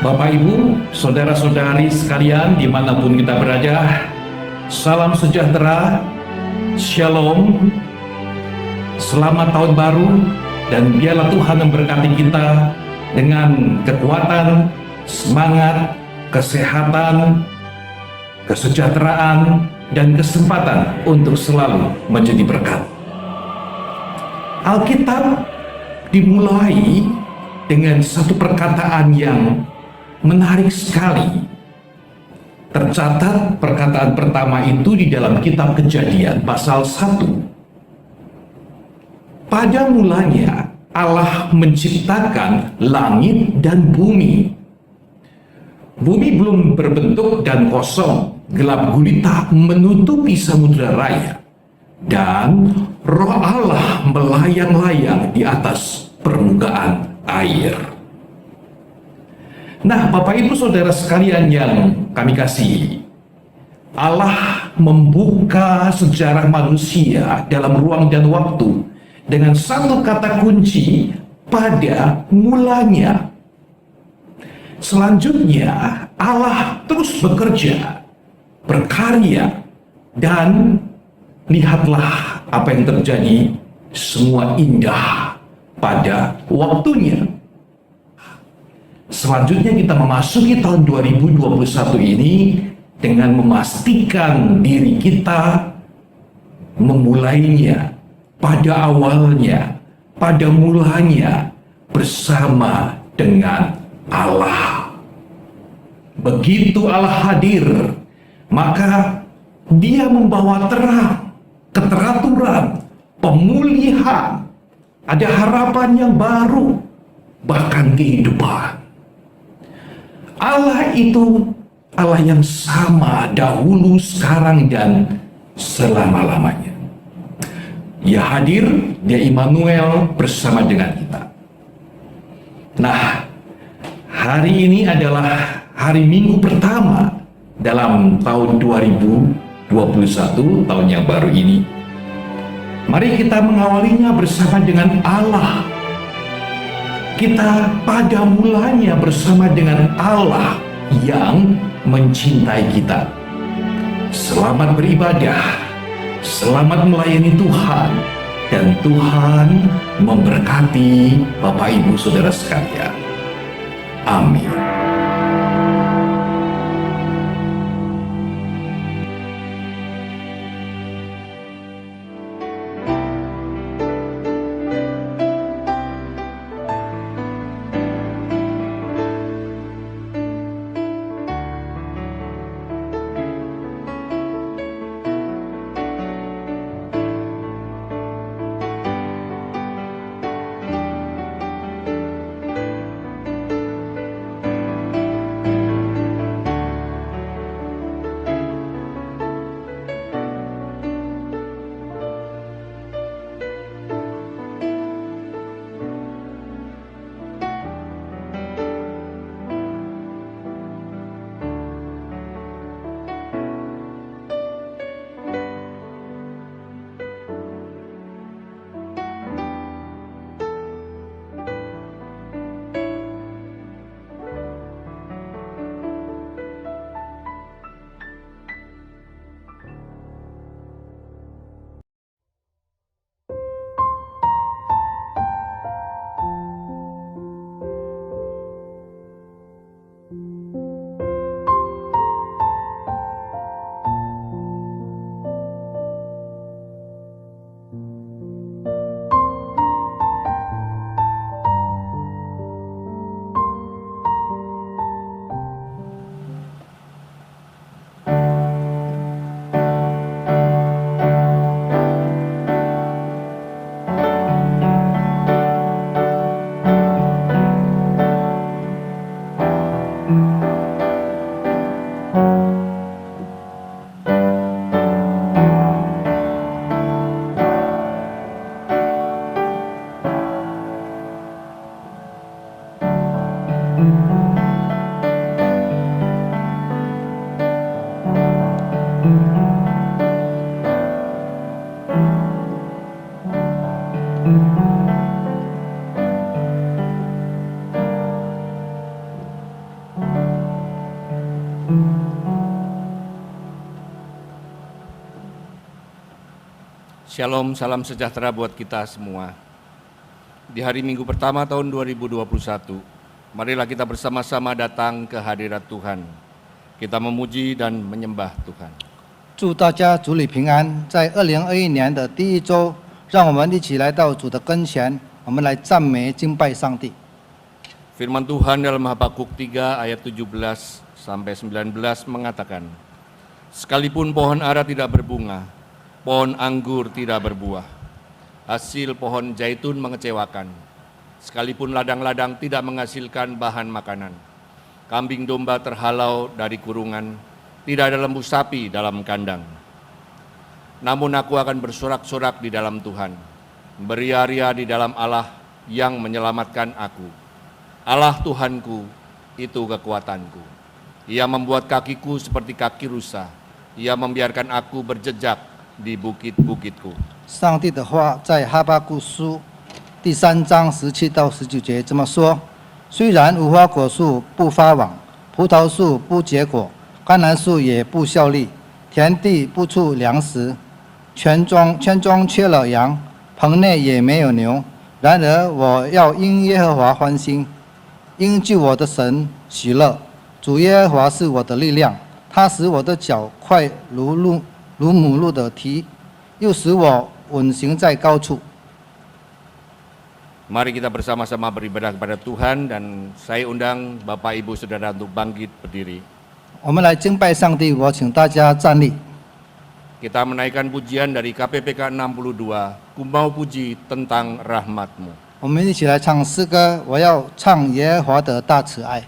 Bapak Ibu, saudara-saudari sekalian dimanapun kita berada, salam sejahtera, shalom, selamat tahun baru, dan biarlah Tuhan memberkati kita dengan kekuatan, semangat, kesehatan, kesejahteraan, dan kesempatan untuk selalu menjadi berkat. Alkitab dimulai dengan satu perkataan yang menarik sekali. Tercatat perkataan pertama itu di dalam kitab Kejadian pasal 1. Pada mulanya Allah menciptakan langit dan bumi. Bumi belum berbentuk dan kosong, gelap gulita menutupi samudera raya, dan Roh Allah melayang-layang di atas permukaan air. Nah, Bapak Ibu Saudara sekalian yang kami kasihi, Allah membuka sejarah manusia dalam ruang dan waktu dengan satu kata kunci, pada mulanya. Selanjutnya Allah terus bekerja, berkarya, dan lihatlah apa yang terjadi, semua indah pada waktunya. Selanjutnya kita memasuki tahun 2021 ini dengan memastikan diri kita memulainya pada awalnya, pada mulanya bersama dengan Allah. Begitu Allah hadir, maka Dia membawa terang, keteraturan, pemulihan, ada harapan yang baru, bahkan kehidupan. Allah itu Allah yang sama dahulu, sekarang, dan selama-lamanya. Dia hadir, Dia Immanuel bersama dengan kita. Nah, hari ini adalah hari Minggu pertama dalam tahun 2021, tahun yang baru ini. Mari kita mengawalinya bersama dengan Allah. Kita pada mulanya bersama dengan Allah yang mencintai kita. Selamat beribadah, selamat melayani Tuhan, dan Tuhan memberkati Bapak Ibu Saudara sekalian. Amin. Shalom, salam sejahtera buat kita semua. Di hari Minggu pertama tahun 2021, marilah kita bersama-sama datang ke hadirat Tuhan. Kita memuji dan menyembah Tuhan. 祝大家主里平安。在2021年的第一周，让我们一起来到主的跟前，我们来赞美敬拜上帝。 Firman Tuhan dalam Habakuk 3 ayat 17 sampai 19 mengatakan, sekalipun pohon ara tidak berbunga, pohon anggur tidak berbuah, hasil pohon zaitun mengecewakan, sekalipun ladang-ladang tidak menghasilkan bahan makanan, kambing domba terhalau dari kurungan, tidak ada lembu sapi dalam kandang. Namun aku akan bersorak-sorak di dalam Tuhan, beria-ria di dalam Allah yang menyelamatkan aku. Allah Tuhanku, itu kekuatanku. Ia membuat kakiku seperti kaki rusa, Ia membiarkan aku berjejak di bukit-bukitku. 上帝的话在哈巴谷书第3章17到19节这么说：虽然无花果树不发网，葡萄树不结果，橄榄树也不效力，田地不出粮食，圈中缺了羊，棚内也没有牛。然而我要因耶和华欢心，因救我的神喜乐。主耶和华是我的力量，他使我的脚快如母鹿的蹄，又使我稳行在高处。 Mari kita bersama-sama beribadah kepada Tuhan, dan saya undang Bapak Ibu Saudara untuk bangkit berdiri. 我们来敬拜上帝，我请大家站立。 Kita menaikkan pujian dari KPPK 62, Ku mau puji tentang rahmat-Mu. 我们一起来唱诗歌，我要唱耶和华的大慈爱。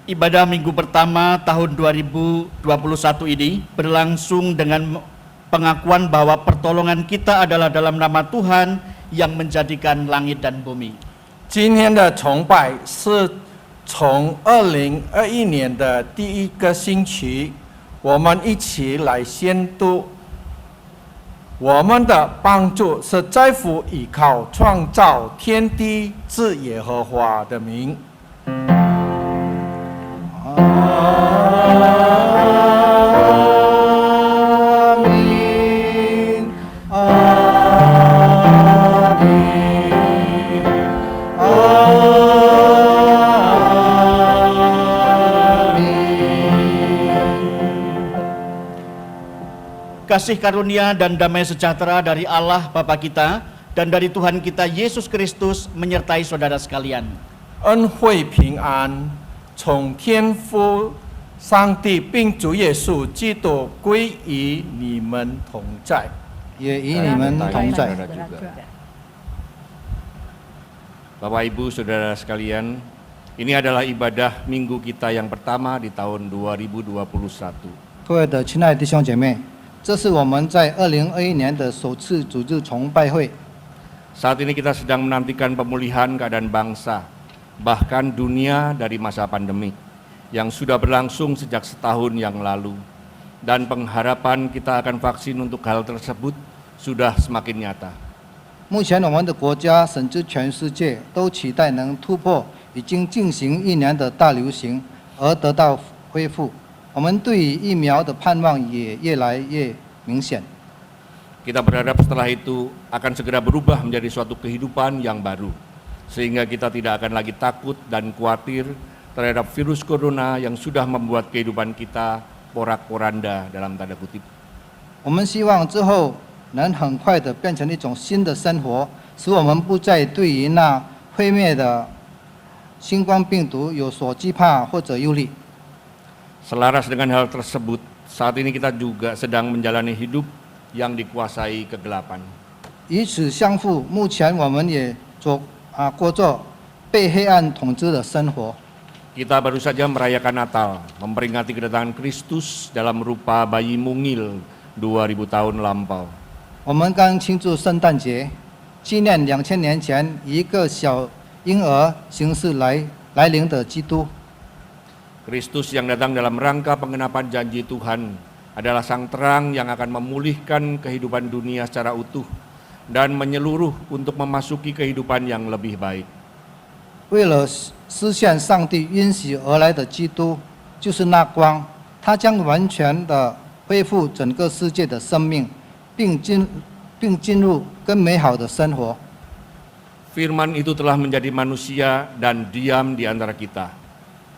Ibadah minggu pertama tahun 2021 ini berlangsung dengan pengakuan bahwa pertolongan kita adalah dalam nama Tuhan yang menjadikan langit dan bumi. 今天的崇拜是从2021年的第一个星期，我们一起来宣读。我们的帮助是在乎依靠创造天地之耶和华的名。 阿弥 kasih karunia dan damai sejahtera dari Allah Bapa kita dan dari Tuhan kita Yesus Kristus menyertai saudara sekalian. 恩惠平安从天父上帝并主耶稣基督归于你们同在。也与你们同在。 Bapak Ibu Saudara sekalian, ini adalah ibadah minggu kita yang pertama di tahun 2021. 各位的亲爱的弟兄姐妹，这是我们在2021年的首次主日崇拜会。 Saat ini kita sedang menantikan pemulihan keadaan bangsa, bahkan dunia dari masa pandemi yang sudah berlangsung sejak setahun yang lalu. Dan pengharapan kita akan vaksin untuk hal tersebut sudah semakin nyata. 目前我们的国家甚至全世界都期待能突破已经进行1年的大流行，而得到恢复。我们对于疫苗的盼望也越来越明显。 Kita berharap setelah itu akan segera berubah menjadi suatu kehidupan yang baru, sehingga kita tidak akan lagi takut dan khawatir terhadap virus corona yang sudah membuat kehidupan kita porak-poranda dalam tanda kutip. 我们希望之后能很快的变成一种新的生活，使我们不再对于那毁灭的新冠病毒有所惧怕或者忧虑。 Selaras dengan hal tersebut, saat ini kita juga sedang menjalani hidup yang dikuasai kegelapan. 与此相符，目前我们也过着被黑暗统治的生活。 Kita baru saja merayakan Natal, memperingati kedatangan Kristus dalam rupa bayi mungil 2000 tahun lampau. 我们刚庆祝圣诞节，纪念2000年前一个小婴儿形式来临的基督。 Kristus yang datang dalam rangka penggenapan janji Tuhan adalah sang terang yang akan memulihkan kehidupan dunia secara utuh dan menyeluruh untuk memasuki kehidupan yang lebih baik. 为了实现上帝允许而来的基督，就是那光，他将完全的恢复整个世界的生命，并进入更美好的生活。 Firman itu telah menjadi manusia dan diam di antara kita,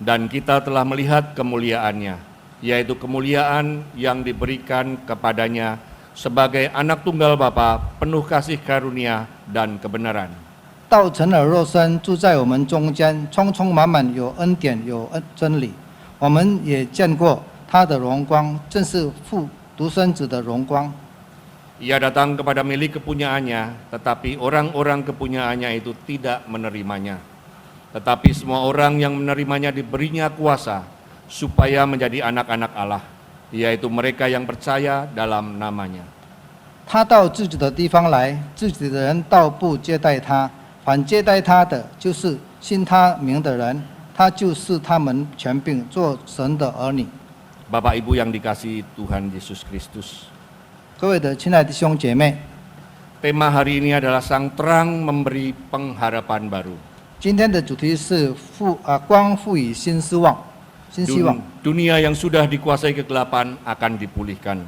dan kita telah melihat kemuliaannya, yaitu kemuliaan yang diberikan kepadanya sebagai anak tunggal Bapa, penuh kasih karunia dan kebenaran. 道成了肉身，住在我们中间，充充满满有恩典，有真理。我们也见过他的荣光，正是父独生子的荣光。 Ia datang kepada milik kepunyaannya, tetapi orang-orang kepunyaannya itu tidak menerimanya. Tetapi semua orang yang menerimanya diberinya kuasa supaya menjadi anak-anak Allah, yaitu mereka yang percaya dalam namanya. 他到自己的地方来，自己的人倒不接待他，反接待他的就是信他名的人，他就是他们权柄做神的儿女。 Bapak Ibu yang dikasihi Tuhan Yesus Kristus, 各位的亲爱的弟兄姐妹， tema hari ini adalah sang terang memberi pengharapan baru. 今天的主题是光赋予新希望，新希望。 Dunia yang sudah dikuasai kegelapan akan dipulihkan,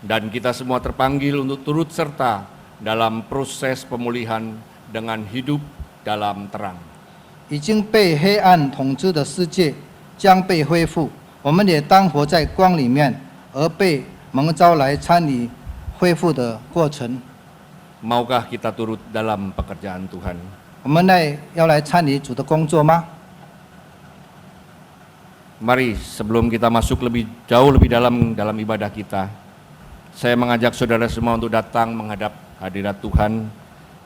dan kita semua terpanggil untuk turut serta dalam proses pemulihan dengan hidup dalam terang. 已经被黑暗统治的世界将被恢复，我们也当活在光里面，而被蒙召来参与恢复的过程。 Maukah kita turut dalam pekerjaan Tuhan? 我们要来参与主的工作吗？ Mari sebelum kita masuk jauh lebih dalam ibadah kita, saya mengajak saudara semua untuk datang menghadap hadirat Tuhan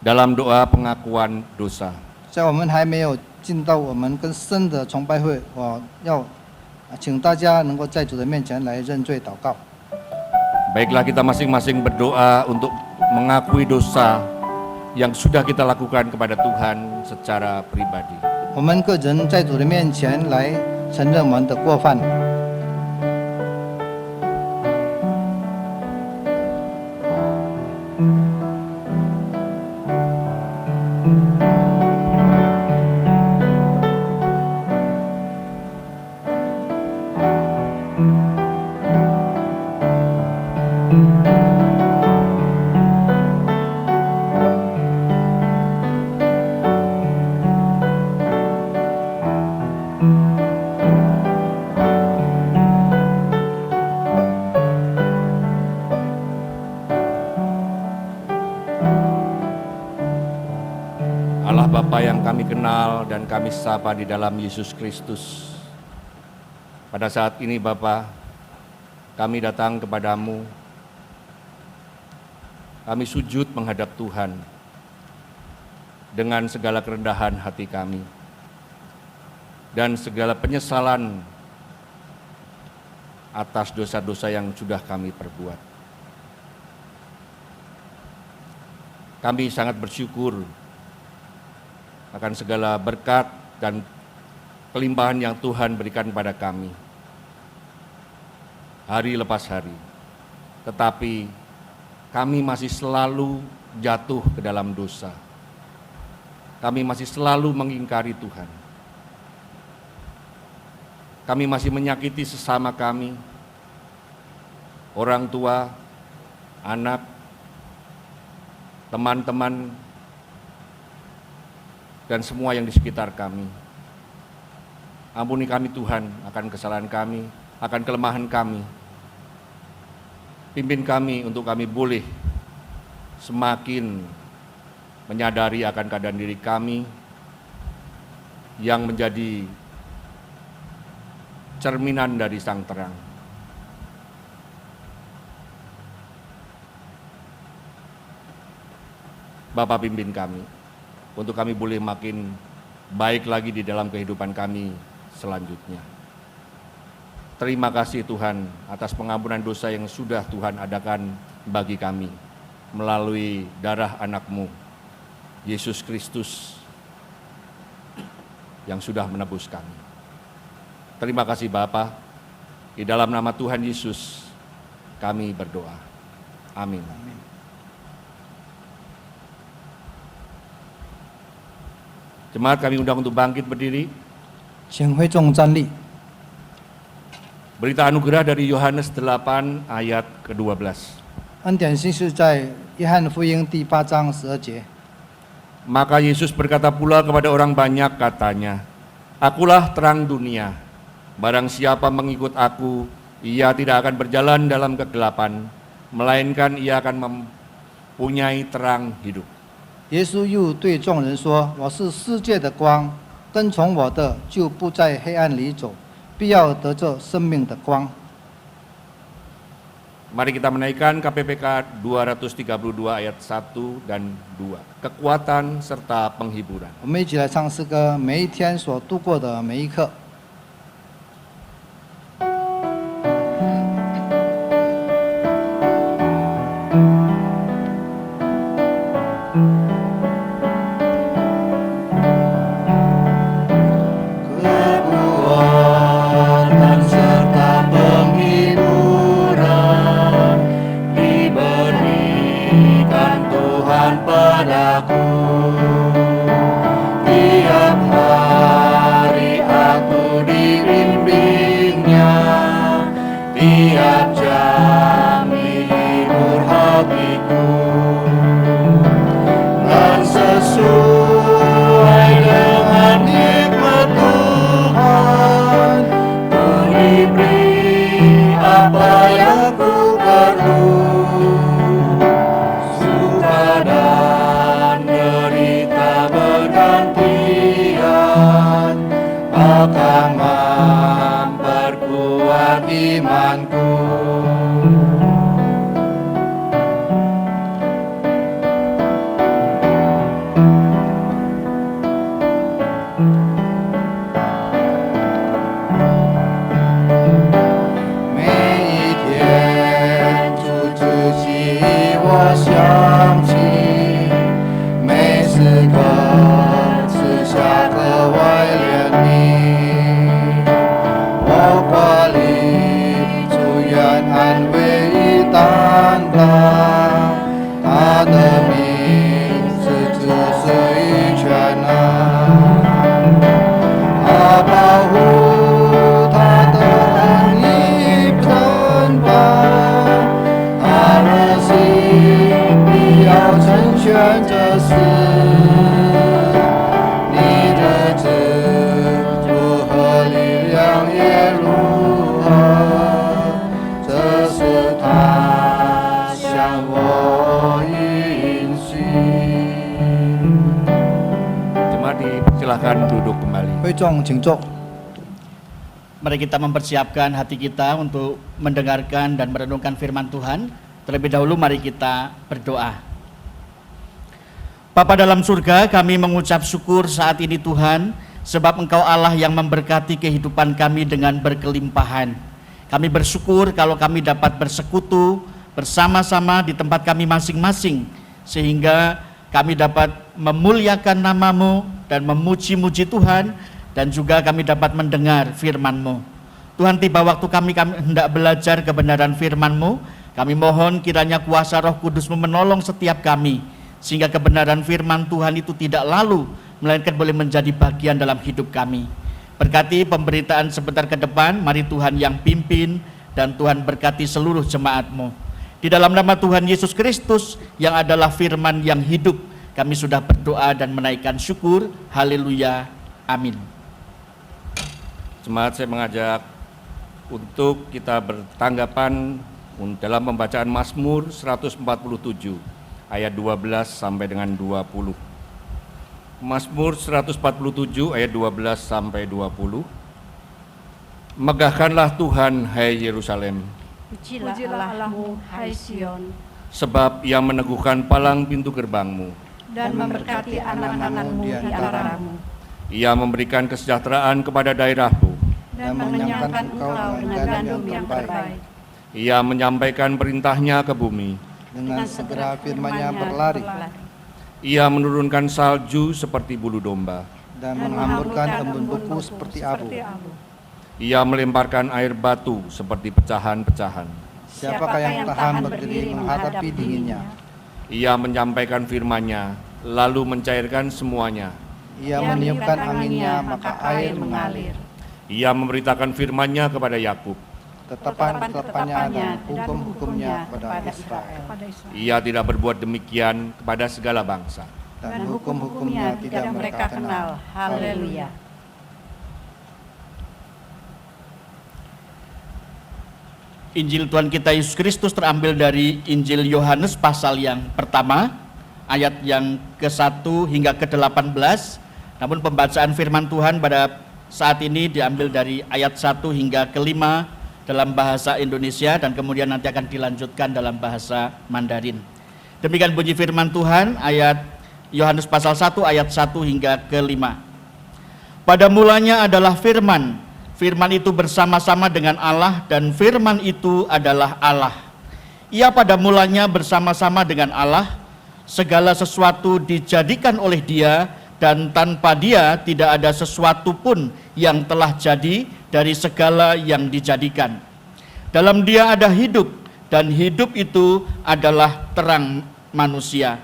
dalam doa pengakuan dosa. 在我们还没有进到我们更深的崇拜会，我要请大家能够在主的面前来认罪祷告。 Baiklah kita masing-masing berdoa untuk mengakui dosa yang sudah kita lakukan kepada Tuhan secara pribadi. 我们个人在主的面前来承认我们的过犯。 Mari yang kami kenal dan kami sapa di dalam Yesus Kristus. Pada saat ini Bapa, kami datang kepadamu, kami sujud menghadap Tuhan dengan segala kerendahan hati kami dan segala penyesalan atas dosa-dosa yang sudah kami perbuat. Kami sangat bersyukur akan segala berkat dan kelimpahan yang Tuhan berikan pada kami hari lepas hari. Tetapi kami masih selalu jatuh ke dalam dosa. Kami masih selalu mengingkari Tuhan. Kami masih menyakiti sesama kami, orang tua, anak, teman-teman, dan semua yang di sekitar kami. Ampuni kami Tuhan akan kesalahan kami, akan kelemahan kami. Pimpin kami untuk kami boleh semakin menyadari akan keadaan diri kami yang menjadi cerminan dari Sang Terang. Bapa, pimpin kami untuk kami boleh makin baik lagi di dalam kehidupan kami selanjutnya. Terima kasih Tuhan atas pengampunan dosa yang sudah Tuhan adakan bagi kami melalui darah anak-Mu, Yesus Kristus, yang sudah menebus kami. Terima kasih Bapa, di dalam nama Tuhan Yesus kami berdoa. Amin. Jemaat kami undang untuk bangkit berdiri. 请会众站立。 Berita anugerah dari Yohanes 8 ayat ke-12. 恩典信是在约翰福音第8章12节。 Maka Yesus berkata pula kepada orang banyak katanya, Akulah terang dunia, barang siapa mengikut aku, ia tidak akan berjalan dalam kegelapan, melainkan ia akan mempunyai terang hidup. 耶稣又对众人说：“我是世界的光，跟从我的就不在黑暗里走，必要得着生命的光。” Mari kita menaikkan KPPK 232 ayat 1 dan 2. Kekuatan serta penghiburan. 我们一起来唱诗歌，每一天所度过的每一刻。 我挂里主会众请坐。 Mari kita mempersiapkan hati kita untuk mendengarkan dan merenungkan firman Tuhan. Terlebih dahulu mari kita berdoa. Bapa dalam surga, kami mengucap syukur saat ini Tuhan, sebab Engkau Allah yang memberkati kehidupan kami dengan berkelimpahan. Kami bersyukur kalau kami dapat bersekutu bersama-sama di tempat kami masing-masing, sehingga kami dapat memuliakan nama-Mu dan memuji-muji Tuhan, dan juga kami dapat mendengar firman-Mu. Tuhan, tiba waktu kami hendak belajar kebenaran firman-Mu, kami mohon kiranya kuasa Roh Kudus-Mu menolong setiap kami, sehingga kebenaran firman Tuhan itu tidak lalu, melainkan boleh menjadi bagian dalam hidup kami. Berkati pemberitaan sebentar ke depan, mari Tuhan yang pimpin, dan Tuhan berkati seluruh jemaat-Mu. Di dalam nama Tuhan Yesus Kristus yang adalah firman yang hidup, kami sudah berdoa dan menaikkan syukur. Haleluya. Amin. Jemaat, saya mengajak untuk kita bertanggapan dalam pembacaan Mazmur 147 ayat 12 sampai dengan 20. Mazmur 147 ayat 12 sampai 20. Megahkanlah Tuhan, hai Yerusalem, Pujilah Allahmu, hai Sion, sebab Ia meneguhkan palang pintu gerbangmu. dan memberkati anak-anakmu di antaramu, Ia memberikan kesejahteraan kepada daerahmu. dan mengenyangkan engkau dengan gandum yang terbaik. Ia menyampaikan perintahnya ke bumi. Dengan segera firman-Nya berlari Ia menurunkan salju seperti bulu domba. dan menghamburkan embun beku seperti abu. Ia melemparkan air batu seperti pecahan-pecahan. Siapakah yang tahan berdiri menghadapi dinginnya? Ia menyampaikan firman-Nya, lalu mencairkan semuanya. Ia meniupkan anginnya, maka air mengalir. Ia memberitakan firman-Nya kepada Yakub. Ketetapan-ketetapannya dan hukum-hukumnya kepada Israel. Ia tidak berbuat demikian kepada segala bangsa. Dan hukum-hukumnya tidak mereka kenal. Haleluya. Injil Tuhan kita Yesus Kristus terambil dari Injil Yohanes pasal yang pertama, ayat yang ke-1 hingga ke-18. Namun pembacaan firman Tuhan pada saat ini diambil dari ayat 1 hingga ke-5 dalam bahasa Indonesia, dan kemudian nanti akan dilanjutkan dalam bahasa Mandarin. Demikian bunyi firman Tuhan, ayat Yohanes pasal 1 ayat 1 hingga ke-5. Pada mulanya adalah firman. Firman itu bersama-sama dengan Allah, dan firman itu adalah Allah. Ia pada mulanya bersama-sama dengan Allah. Segala sesuatu dijadikan oleh Dia, dan tanpa Dia tidak ada sesuatu pun yang telah jadi dari segala yang dijadikan. Dalam Dia ada hidup, dan hidup itu adalah terang manusia.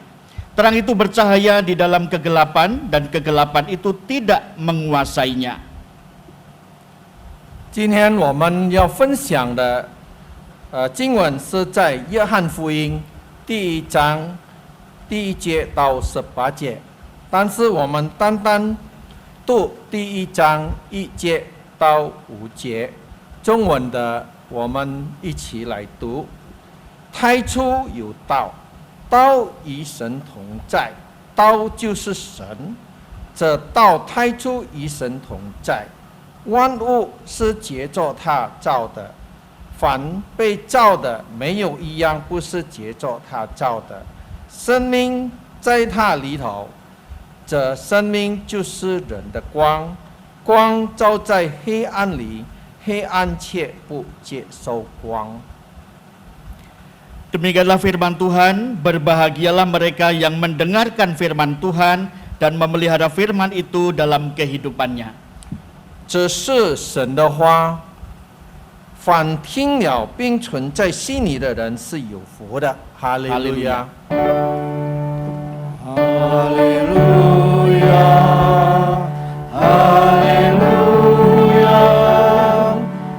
Terang itu bercahaya di dalam kegelapan, dan kegelapan itu tidak menguasainya. 今天我们要分享的经文是在约翰福音第1章第1节到18节，但是我们单单读第1章1节到5节，中文的我们一起来读。太初有道，道与神同在，道就是神，这道太初与神同在。 万物是借着他造的，凡被造的没有一样不是借着他造的。生命在他里头，这生命就是人的光，光照在黑暗里，黑暗却不接受光。 Demikianlah firman Tuhan, berbahagialah mereka yang mendengarkan firman Tuhan dan memelihara firman itu dalam kehidupannya. 这是神的话，凡听了并存在心里的人是有福的。哈利路亚！哈利路亚！哈利路亚！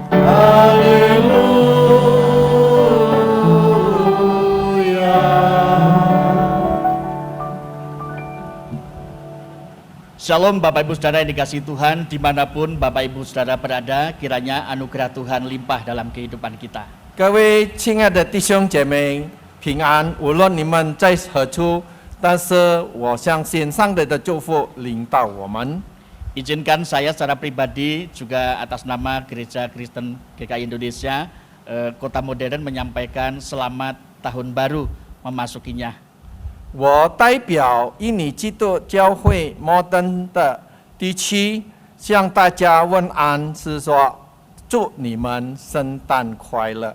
哈利路亚！ Shalom Bapak Ibu Saudara yang dikasihi Tuhan, dimanapun Bapak Ibu Saudara berada, kiranya anugerah Tuhan limpah dalam kehidupan kita. 各位亲爱的弟兄姐妹，平安！无论你们在何处，但是我相信上帝的祝福临到我们。Izinkan saya secara pribadi juga atas nama Gereja Kristen GKI Indonesia Kota Modern menyampaikan selamat tahun baru memasukinya. 我代表印尼基督教会摩登的地区向大家问安，是说祝你们圣诞快乐。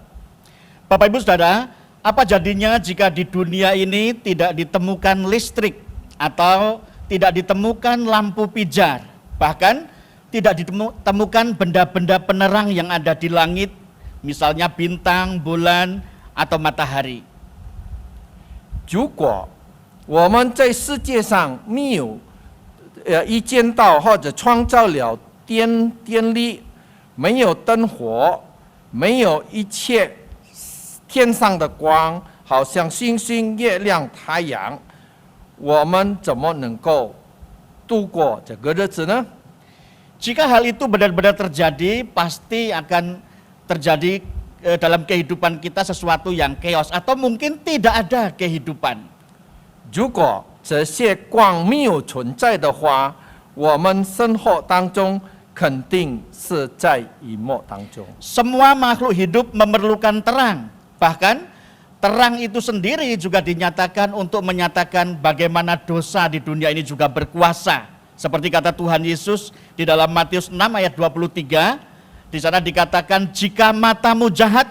Bapak Ibu Saudara, apa jadinya jika di dunia ini tidak ditemukan listrik atau tidak ditemukan lampu pijar, bahkan tidak ditemukan benda-benda penerang yang ada di langit, misalnya bintang, bulan, atau matahari. 如果我们在世界上没有一见到或者创造了电力，没有灯火，没有一切天上的光，好像星星、月亮、太阳，我们怎么能够度过这个日子呢？ Jika hal itu benar-benar terjadi, pasti akan terjadi dalam kehidupan kita sesuatu yang chaos atau mungkin tidak ada kehidupan. 如果这些光没有存在的话，我们生活当中肯定是在隐没当中。 Semua makhluk hidup memerlukan terang. Bahkan terang itu sendiri juga dinyatakan untuk menyatakan bagaimana dosa di dunia ini juga berkuasa. Seperti kata Tuhan Yesus di dalam Matius 6 ayat 23, di sana dikatakan jika matamu jahat,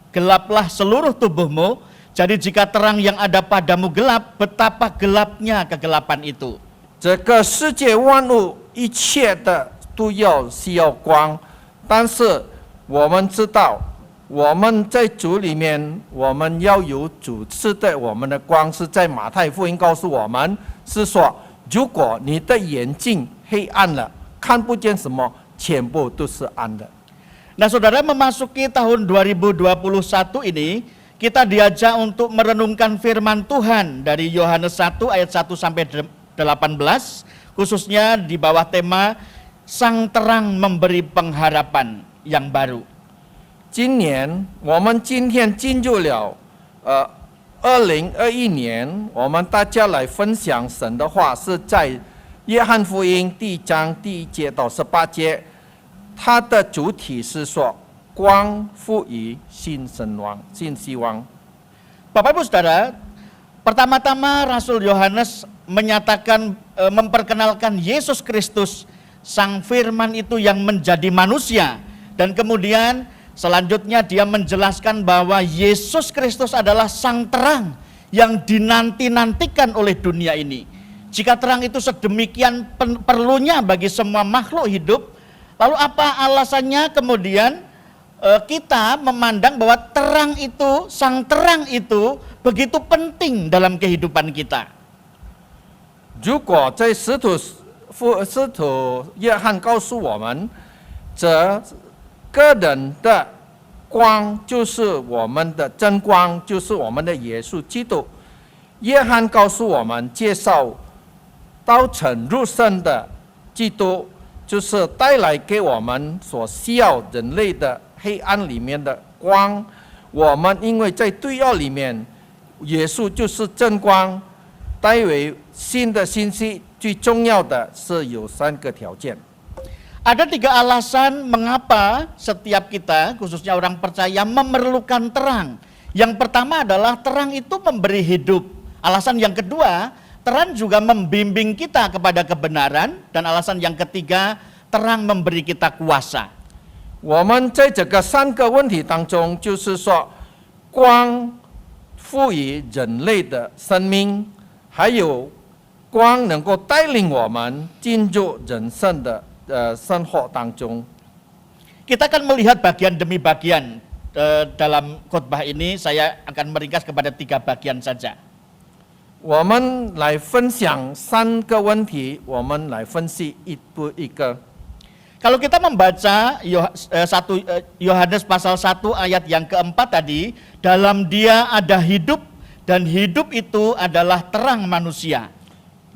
gelaplah seluruh tubuhmu. Jadi jika terang yang ada padamu gelap, betapa gelapnya kegelapan itu. 这个世界万物一切的都需要光，但是我们知道，我们在主里面，我们要有主赐的我们的光，是在马太福音告诉我们，是说，如果你的眼睛黑暗了，看不见什么，全部都是暗的。 Nah saudara, memasuki tahun 2021 ini, kita diajak untuk merenungkan firman Tuhan dari Yohanes 1 ayat 1 sampai 18, khususnya di bawah tema Sang Terang Memberi Pengharapan yang Baru. 今年我们今天进入了2021年，我们大家来分享神的话，是在约翰福音第1章第1节到18节，它的主题是说光赋予新希望。 Bapak Ibu Saudara, pertama-tama Rasul Yohanes menyatakan, memperkenalkan Yesus Kristus, Sang Firman itu yang menjadi manusia. Dan kemudian selanjutnya dia menjelaskan bahwa Yesus Kristus adalah Sang Terang yang dinanti-nantikan oleh dunia ini. Jika terang itu sedemikian perlunya bagi semua makhluk hidup, lalu apa alasannya kemudian kita memandang bahwa terang itu, sang terang itu begitu penting dalam kehidupan kita. 如果在使徒约翰告诉我们，这个人的光就是我们的真光，就是我们的耶稣基督。约翰告诉我们，介绍道成肉身的基督，就是带来给我们所需要人类的黑暗里面的光。我们因为在对奥里面，耶稣就是真光，带为新的信息。最重要的是有3个条件。 Ada 3 alasan mengapa setiap kita, khususnya orang percaya, memerlukan terang. Yang pertama adalah terang itu memberi hidup. Alasan yang kedua, terang juga membimbing kita kepada kebenaran. Dan alasan yang ketiga, terang memberi kita kuasa. 我们在这个3个问题当中，就是说，光赋予人类的生命，还有光能够带领我们进入人生的生活当中。 Kita akan melihat bagian demi bagian dalam khotbah ini. Saya akan meringkas kepada 3 bagian saja. 我们来分享3个问题，我们来分析一步一个。 Kalau kita membaca Yohanes pasal 1 ayat yang keempat tadi, dalam dia ada hidup dan hidup itu adalah terang manusia.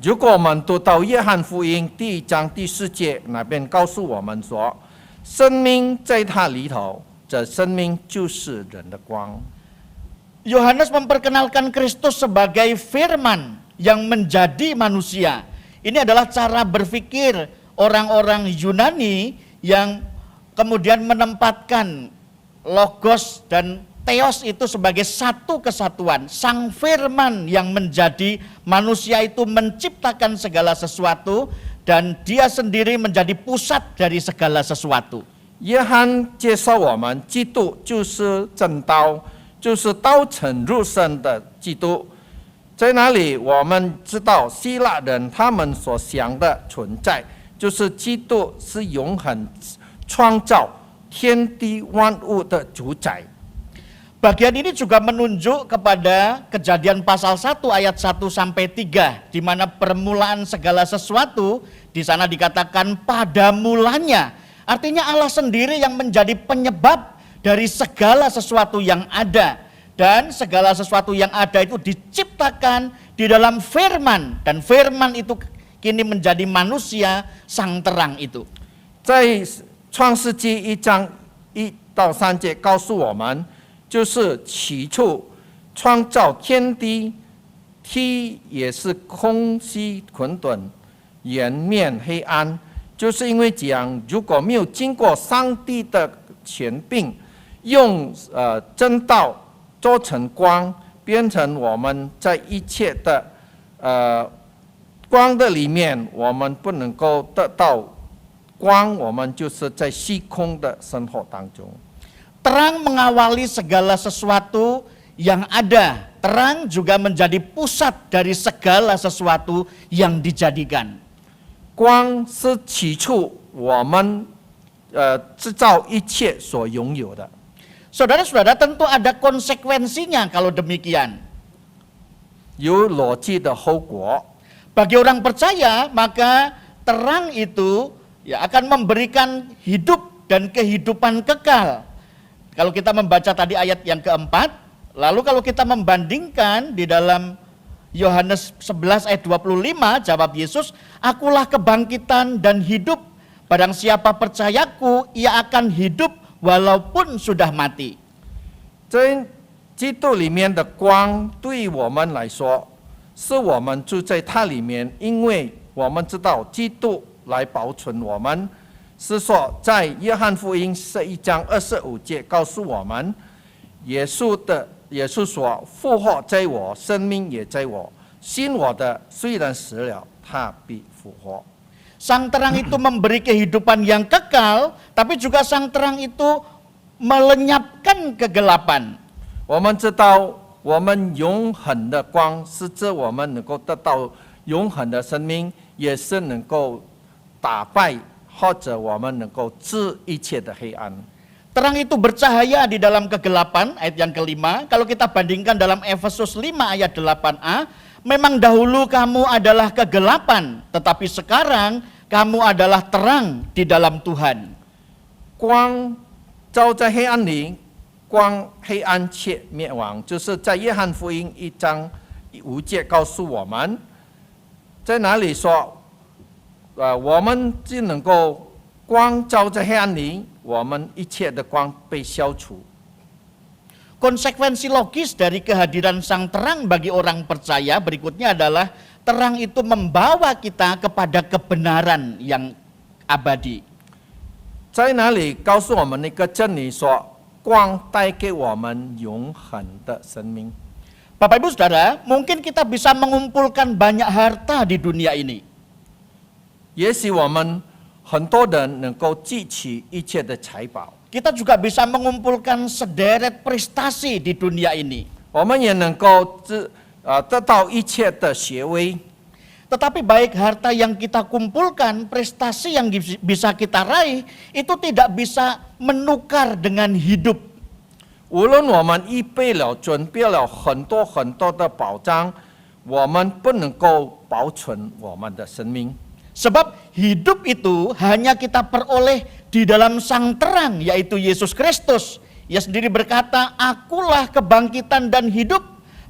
如果我们读到约翰福音第1章第4节，那边告诉我们说，生命在它里头，这生命就是人的光。 Yohanes memperkenalkan Kristus sebagai firman yang menjadi manusia. Ini adalah cara berpikir orang-orang Yunani yang kemudian menempatkan logos dan theos itu sebagai satu kesatuan. Sang Firman yang menjadi manusia itu menciptakan segala sesuatu dan dia sendiri menjadi pusat dari segala sesuatu. 约翰介绍我们，基督就是真道，就是道成肉身的基督。在哪里？我们知道希腊人他们所想的存在，就是基督是永恒创造天地万物的主宰。 Bagian ini juga menunjuk kepada Kejadian pasal 1 ayat 1 sampai 3 di mana permulaan segala sesuatu di sana dikatakan pada mulanya. Artinya Allah sendiri yang menjadi penyebab dari segala sesuatu yang ada. Dan segala sesuatu yang ada itu diciptakan di dalam firman. Dan firman itu kini menjadi manusia sang terang itu. 在创世纪1章1到3节告诉我们，就是起初创造天地，地也是空虚混沌，颜面黑暗。就是因为这样，如果没有经过上帝的权柄，用真道做成光，变成我们在一切的光的里面，我们不能够得到光，我们就是在虚空的生活当中。 Terang mengawali segala sesuatu yang ada. Terang juga menjadi pusat dari segala sesuatu yang dijadikan. 光是起初我们制造一切所拥有的。 Saudara-saudara, tentu ada konsekuensinya kalau demikian. 有逻辑的后果。 Bagi orang percaya, maka terang itu ya akan memberikan hidup dan kehidupan kekal. Kalau kita membaca tadi ayat yang keempat, lalu kalau kita membandingkan di dalam Yohanes 11 ayat 25, jawab Yesus, akulah kebangkitan dan hidup. Barang siapa percayaku, ia akan hidup walaupun sudah mati. 在基督里面的光，对我们来说，是我们住在它里面，因为我们知道基督来保存我们。是说，在约翰福音11章25节告诉我们，耶稣说：“复活在我，生命也在我。信我的，虽然死了，他必复活。” Sang terang itu memberi kehidupan yang kekal, tapi juga sang terang itu melenyapkan kegelapan. 我们知道，我们永恒的光是指我们能够得到永恒的生命，也是能够打败或者我们能够治一切的黑暗。 Terang itu bercahaya di dalam kegelapan, ayat yang kelima. Kalau kita bandingkan dalam Efesus 5 ayat 8a, memang dahulu kamu adalah kegelapan, tetapi sekarang kamu adalah terang di dalam Tuhan. 光照在黑暗里，光黑暗却灭亡，就是在约翰福音1章5节告诉我们，在哪里说，我们只能够光照在黑暗里，我们一切的光被消除。 Konsekuensi logis dari kehadiran sang terang bagi orang percaya berikutnya adalah terang itu membawa kita kepada kebenaran yang abadi. 在哪里告诉我们一个真理说，光带给我们永恒的生命。 Bapak Ibu Saudara, mungkin kita bisa mengumpulkan banyak harta di dunia ini. 也许我们很多人能够记起一切的财宝， Kita juga bisa mengumpulkan sederet prestasi di dunia ini. 我们也能够得到一切的学位。 Tetapi baik harta yang kita kumpulkan, prestasi yang bisa kita raih, itu tidak bisa menukar dengan hidup. 无论我们预备了、准备了很多很多的保障，我们不能够保存我们的生命。 Sebab hidup itu hanya kita peroleh di dalam sang terang, yaitu Yesus Kristus. Ia sendiri berkata, akulah kebangkitan dan hidup.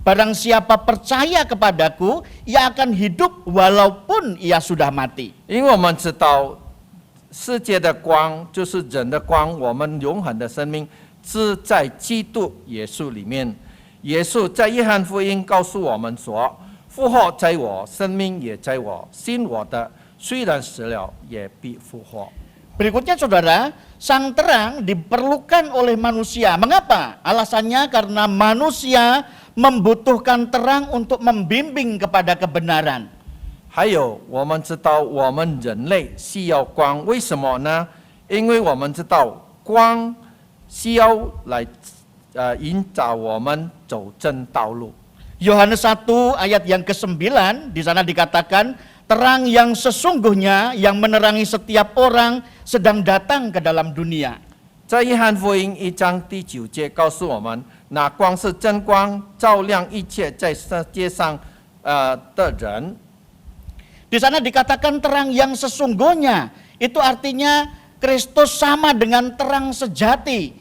Barang siapa percaya kepadaku, ia akan hidup walaupun ia sudah mati. 因为我们知道，世界的光就是人的光，我们永恒的生命是在基督耶稣里面。耶稣在约翰福音告诉我们说：“复活在我，生命也在我。信我的，虽然死了，也必复活。 Berikutnya saudara, sang terang diperlukan oleh manusia. Mengapa? Alasannya karena manusia membutuhkan terang untuk membimbing kepada kebenaran. 还有，我们知道我们人类需要光，为什么呢？因为我们知道光需要来引导我们走正道路。 Yohanes 1 ayat yang ke-9 di sana dikatakan terang yang sesungguhnya yang menerangi setiap orang sedang datang ke dalam dunia. 在约翰福音1章第9节告诉我们，那光是真光，照亮一切在世界上的人。 Di sana dikatakan terang yang sesungguhnya, itu artinya Kristus sama dengan terang sejati.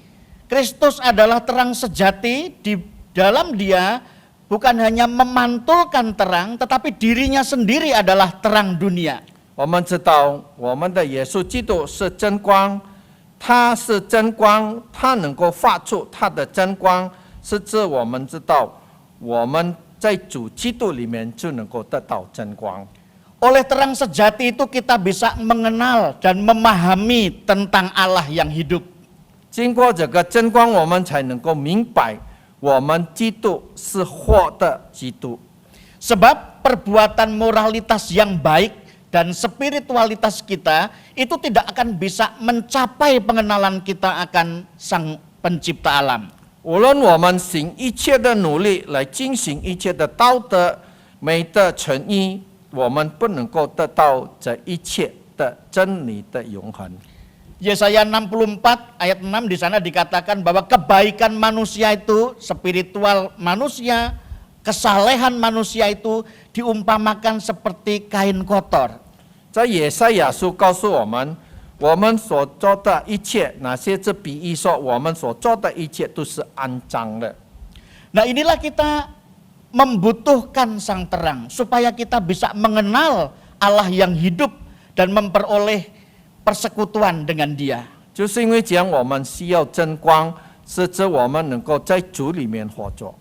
Kristus adalah terang sejati, di dalam Dia bukan hanya memantulkan terang, tetapi dirinya sendiri adalah terang dunia. 我们知道我们的耶稣基督是真光，他是真光，他能够发出他的真光，是指我们知道我们在主基督里面就能够得到真光。 Oleh terang sejati itu kita bisa mengenal dan memahami tentang Allah yang hidup. 经过这个真光，我们才能够明白我们基督是活的基督。 Sebab perbuatan moralitas yang baik dan spiritualitas kita itu tidak akan bisa mencapai pengenalan kita akan Sang Pencipta alam. 无论我们行一切的努力来进行一切的道德美的诚意，我们不能够得到这一切的真理的永恒。 Yesaya 64 ayat 6 di sana dikatakan bahwa kebaikan manusia itu, spiritual manusia, kesalehan manusia itu diumpamakan seperti kain kotor. 在以赛亚书告诉我们，我们所做的一切，哪些是比喻说我们所做的一切都是肮脏的。 Nah inilah kita membutuhkan sang terang supaya kita bisa mengenal Allah yang hidup dan memperoleh persekutuan dengan Dia. 就是因为这样，我们需要真光，使之我们能够在主里面活着。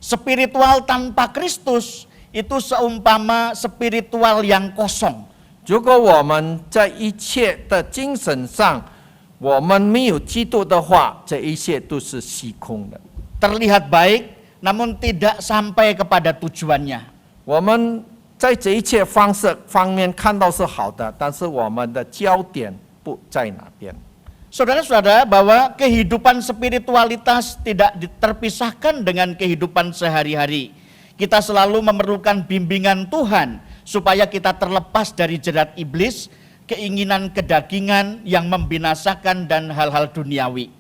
Spiritual tanpa Kristus itu seumpama spiritual yang kosong. 如果我们在一切的精神上，我们没有基督的话，这一切都是虚空的。 Terlihat baik namun tidak sampai kepada tujuannya. 我们在这一切方面看到是好的，但是我们的焦点不在哪边。 Saudara-saudara, bahwa kehidupan spiritualitas tidak terpisahkan dengan kehidupan sehari-hari. Kita selalu memerlukan bimbingan Tuhan supaya kita terlepas dari jerat iblis, keinginan kedagingan yang membinasakan dan hal-hal duniawi.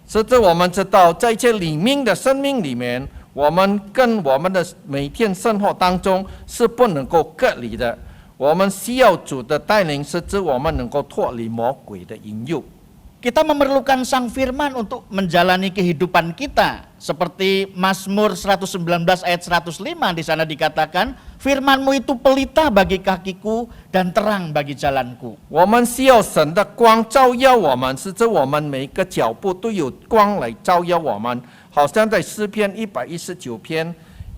甚至我们知道，在这里面的生命里面，我们跟我们的每天生活当中是不能够隔离的。我们需要主的带领，使之我们能够脱离魔鬼的引诱。 Kita memerlukan Sang Firman untuk menjalani kehidupan kita. Seperti Mazmur 119 ayat 105 di sana dikatakan, Firman-Mu itu pelita bagi kakiku dan terang bagi jalanku. 我们需要神的光照耀我们，使之我们每一个脚步都有光来照耀我们。好像在诗篇119篇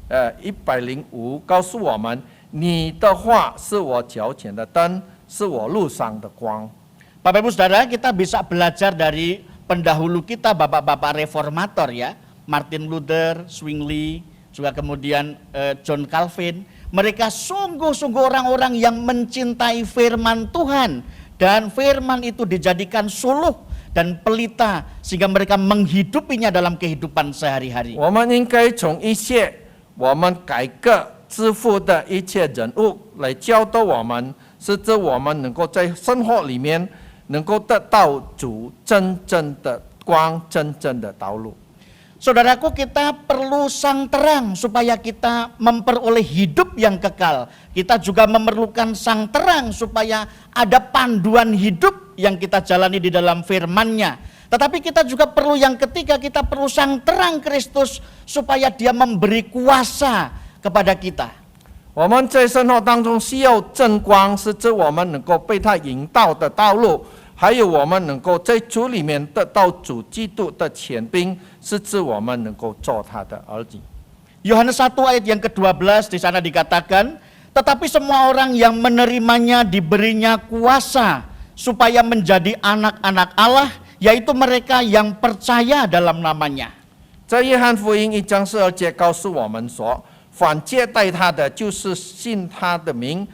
105告诉我们：“你的话是我脚前的灯，是我路上的光。” Bapak Ibu Saudara, kita bisa belajar dari pendahulu kita, bapak-bapak reformator ya. Martin Luther, Zwingli, juga kemudian John Calvin. Mereka sungguh-sungguh orang-orang yang mencintai firman Tuhan. Dan firman itu dijadikan suluh dan pelita sehingga mereka menghidupinya dalam kehidupan sehari-hari. 我们应该从一切我们改革致富的一切人物来教导我们，使之我们能够在生活里面能够得到主真正的光、真正的道路。 Saudaraku, kita perlu sang terang supaya kita memperoleh hidup yang kekal. Kita juga memerlukan sang terang supaya ada panduan hidup yang kita jalani di dalam firman-Nya. Tetapi kita juga perlu yang ketiga, kita perlu sang terang Kristus supaya Dia memberi kuasa kepada kita. 我们在生活当中需要真光，使之我们能够被他引导的道路，还有我们能够在主里面得到主基督的权柄，使之我们能够做他的儿女。 Yohanes 1 ayat yang ke-12 di sana dikatakan, Tetapi semua orang yang menerimanya diberinya kuasa supaya menjadi anak-anak Allah, yaitu mereka yang percaya dalam namanya. 在约翰福音1章12节告诉我们说，凡接待他的，就是信他的名，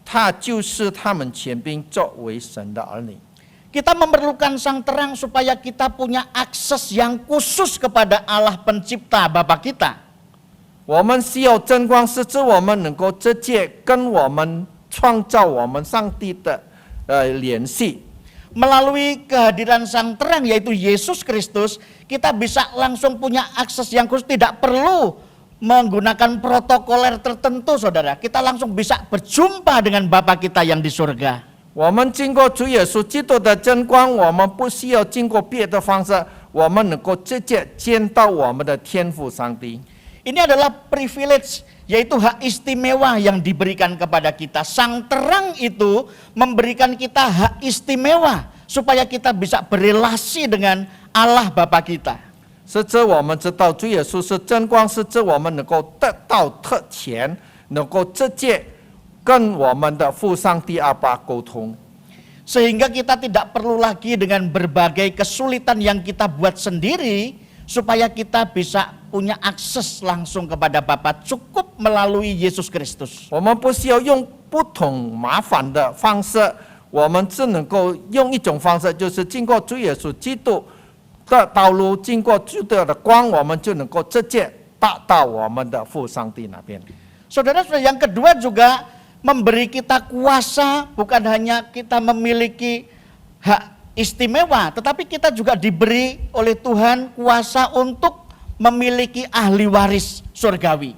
他就是他们权柄作为神的儿女。 Kita memerlukan sang terang supaya kita punya akses yang khusus kepada Allah pencipta Bapa kita. 我们需要真光，使之我们能够直接跟我们创造我们上帝的联系。 Melalui kehadiran sang terang yaitu Yesus Kristus, kita bisa langsung punya akses yang khusus, tidak perlu menggunakan protokoler tertentu, saudara. Kita langsung bisa berjumpa dengan Bapa kita yang di surga. 我们经过主耶稣基督的真光，我们不需要经过别的方式，我们能够直接见到我们的天父上帝。 Ini adalah privilege, yaitu hak istimewa yang diberikan kepada kita. Sang terang itu memberikan kita hak istimewa supaya kita bisa berelasi dengan Allah Bapa kita. 使之我们知道主耶稣是真光，使之我们能够得到特权，能够直接跟我们的父上帝阿爸沟通。 Sehingga kita tidak perlu lagi dengan berbagai kesulitan yang kita buat sendiri, supaya kita bisa punya akses langsung kepada Bapa, cukup melalui Yesus Kristus. 我们不需要用不同麻烦的方式，我们只能够用一种方式，就是经过主耶稣基督的道路，经过基督的光，我们就能够直接达到我们的父上帝那边。 Saudara-saudara, yang kedua juga memberi kita kuasa, bukan hanya kita memiliki hak istimewa, tetapi kita juga diberi oleh Tuhan kuasa untuk memiliki ahli waris surgawi.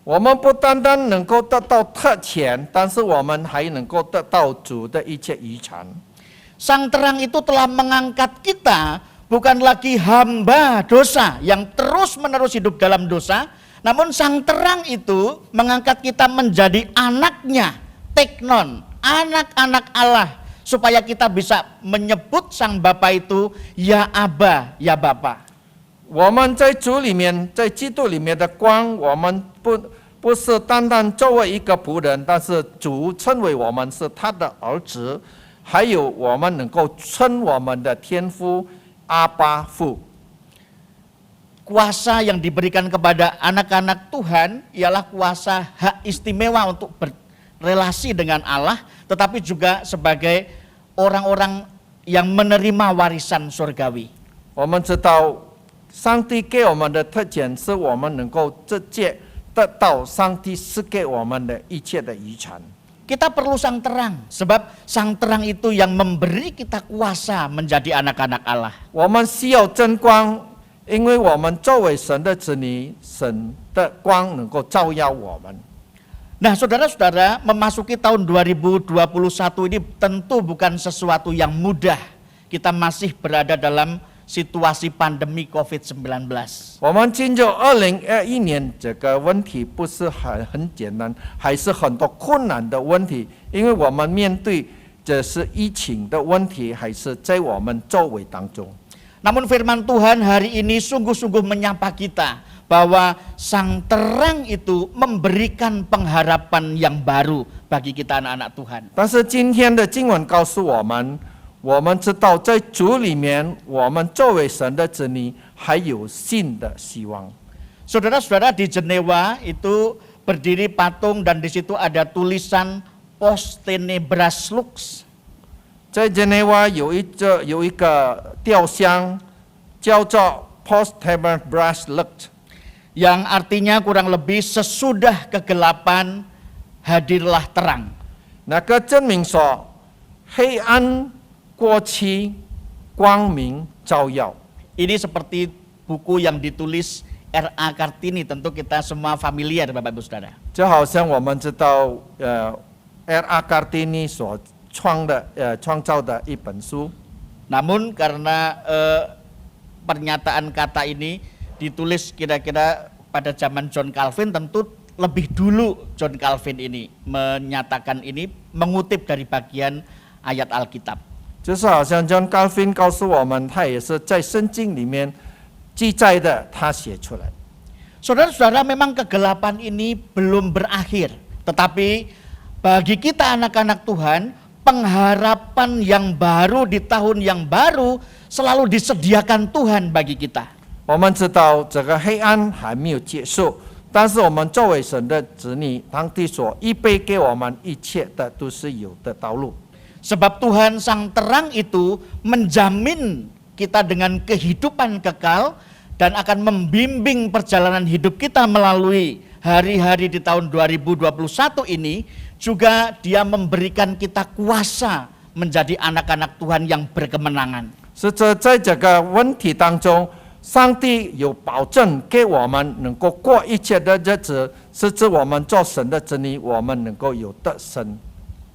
我们不单单能够得到特权，但是我们还能够得到主的一切遗产。 Sang terang itu telah mengangkat kita bukan lagi hamba dosa yang terus-menerus hidup dalam dosa, namun sang terang itu mengangkat kita menjadi anaknya, teknon, anak-anak Allah, supaya kita bisa menyebut sang Bapa itu ya Aba, ya Bapa. 我们在主里面，在基督里面的光，我们不是单单作为一个仆人，但是主称为我们是他的儿子，还有我们能够称我们的天父阿爸父。 Kuasa yang diberikan kepada anak-anak Tuhan ialah kuasa hak istimewa untuk berrelasi dengan Allah, tetapi juga sebagai orang-orang yang menerima warisan surgawi. 我们知道，上帝给我们的特权，是我们能够直接得到上帝赐给我们的一切的遗产。 Kita perlu sang terang, sebab sang terang itu yang memberi kita kuasa menjadi anak-anak Allah. 我们需要真光，因为我们作为神的子女，神的光能够照耀我们。 Nah, saudara-saudara, memasuki tahun 2021 ini tentu bukan sesuatu yang mudah. Kita masih berada dalam situasi pandemi COVID-19. 我们进入2021年，这个问题不是很简单，还是很多困难的问题，因为我们面对这是疫情的问题，还是在我们周围当中。 Namun firman Tuhan hari ini sungguh-sungguh menyapa kita bahwa sang terang itu memberikan pengharapan yang baru bagi kita anak-anak Tuhan. 但是今天的经文告诉我们，我们知道在主里面，我们作为神的子女，还有新的希望。 Saudara-saudara, di Jenewa itu berdiri patung dan di situ ada tulisan Post Tenebras Lux. 在日内瓦有一个雕像，叫做 Post Tenebras Lux， yang artinya kurang lebih sesudah kegelapan hadirlah terang. 那个证明说，黑暗过去，光明照耀。 Ini seperti buku yang ditulis R.A. Kartini, tentu kita semua familiar Bapak Ibu Saudara. 就好像我们知道，R.A. Kartini 所创造的一本书。 Namun karena pernyataan kata ini ditulis kira-kira pada zaman John Calvin, tentu lebih dulu John Calvin ini menyatakan ini mengutip dari bagian ayat Alkitab. 就是好像 John Calvin 告诉我们，他也是在圣经里面记载的，他写出来。 Saudara-saudara, memang kegelapan ini belum berakhir, Tetapi bagi kita anak-anak Tuhan, pengharapan yang baru di tahun yang baru selalu disediakan Tuhan bagi kita. 我们知道这个黑暗还没有结束，但是我们作为神的子女，上帝所预备给我们一切的都是有的道路。 Sebab Tuhan Sang Terang itu menjamin kita dengan kehidupan kekal dan akan membimbing perjalanan hidup kita melalui hari-hari di tahun 2021 ini. Juga Dia memberikan kita kuasa menjadi anak-anak Tuhan yang berkemenangan. 是在这个问题当中，上帝有保证给我们能够过一切的日子，是指我们做神的子女，我们能够有得生。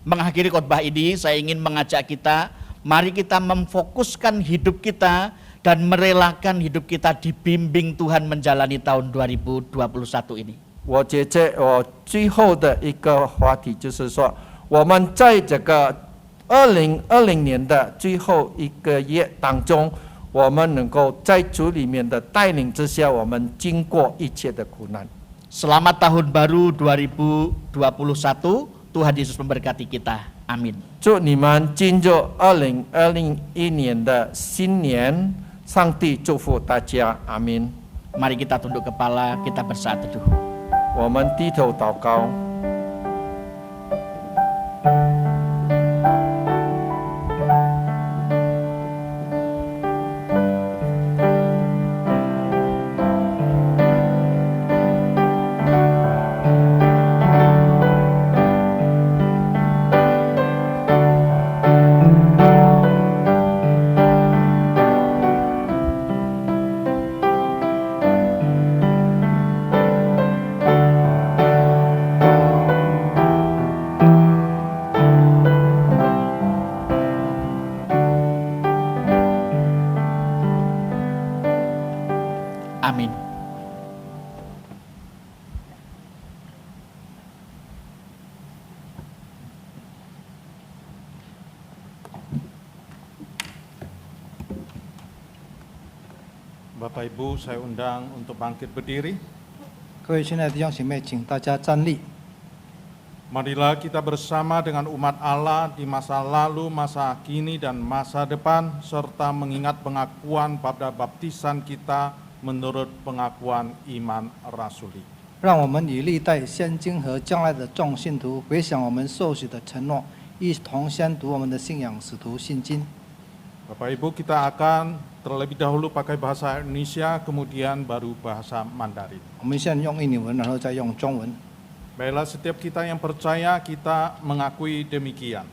Mengakhiri khotbah ini, saya ingin mengajak kita, mari kita memfokuskan hidup kita dan merelakan hidup kita dibimbing Tuhan menjalani tahun 2021 ini. 我觉得我最后的一个话题就是说，我们在这个2020年的最后一个月当中，我们能够在主里面的带领之下，我们经过一切的苦难。 Selamat tahun baru 2021, Tuhan Yesus memberkati kita. Amin. 祝你们进入2021年的新年，上帝祝福大家，阿门。 Mari kita tunduk kepala, kita bersaat teduh. 我们低头祷告。 Amin. Bapak Ibu, saya undang untuk bangkit berdiri. 各位亲爱的弟兄姐妹，请大家站立。 Marilah kita bersama dengan umat Allah di masa lalu, masa kini, dan masa depan, serta mengingat pengakuan pada baptisan kita menurut pengakuan iman rasuli. 让我们以历代现今和将来的众信徒回想我们受许的承诺，一同宣读我们的信仰使徒信经。 Bapak Ibu, kita akan terlebih dahulu pakai bahasa Indonesia, kemudian baru bahasa Mandarin. 我们现在用印尼文，然后再用中文。 Baiklah, setiap kita yang percaya, kita mengakui demikian.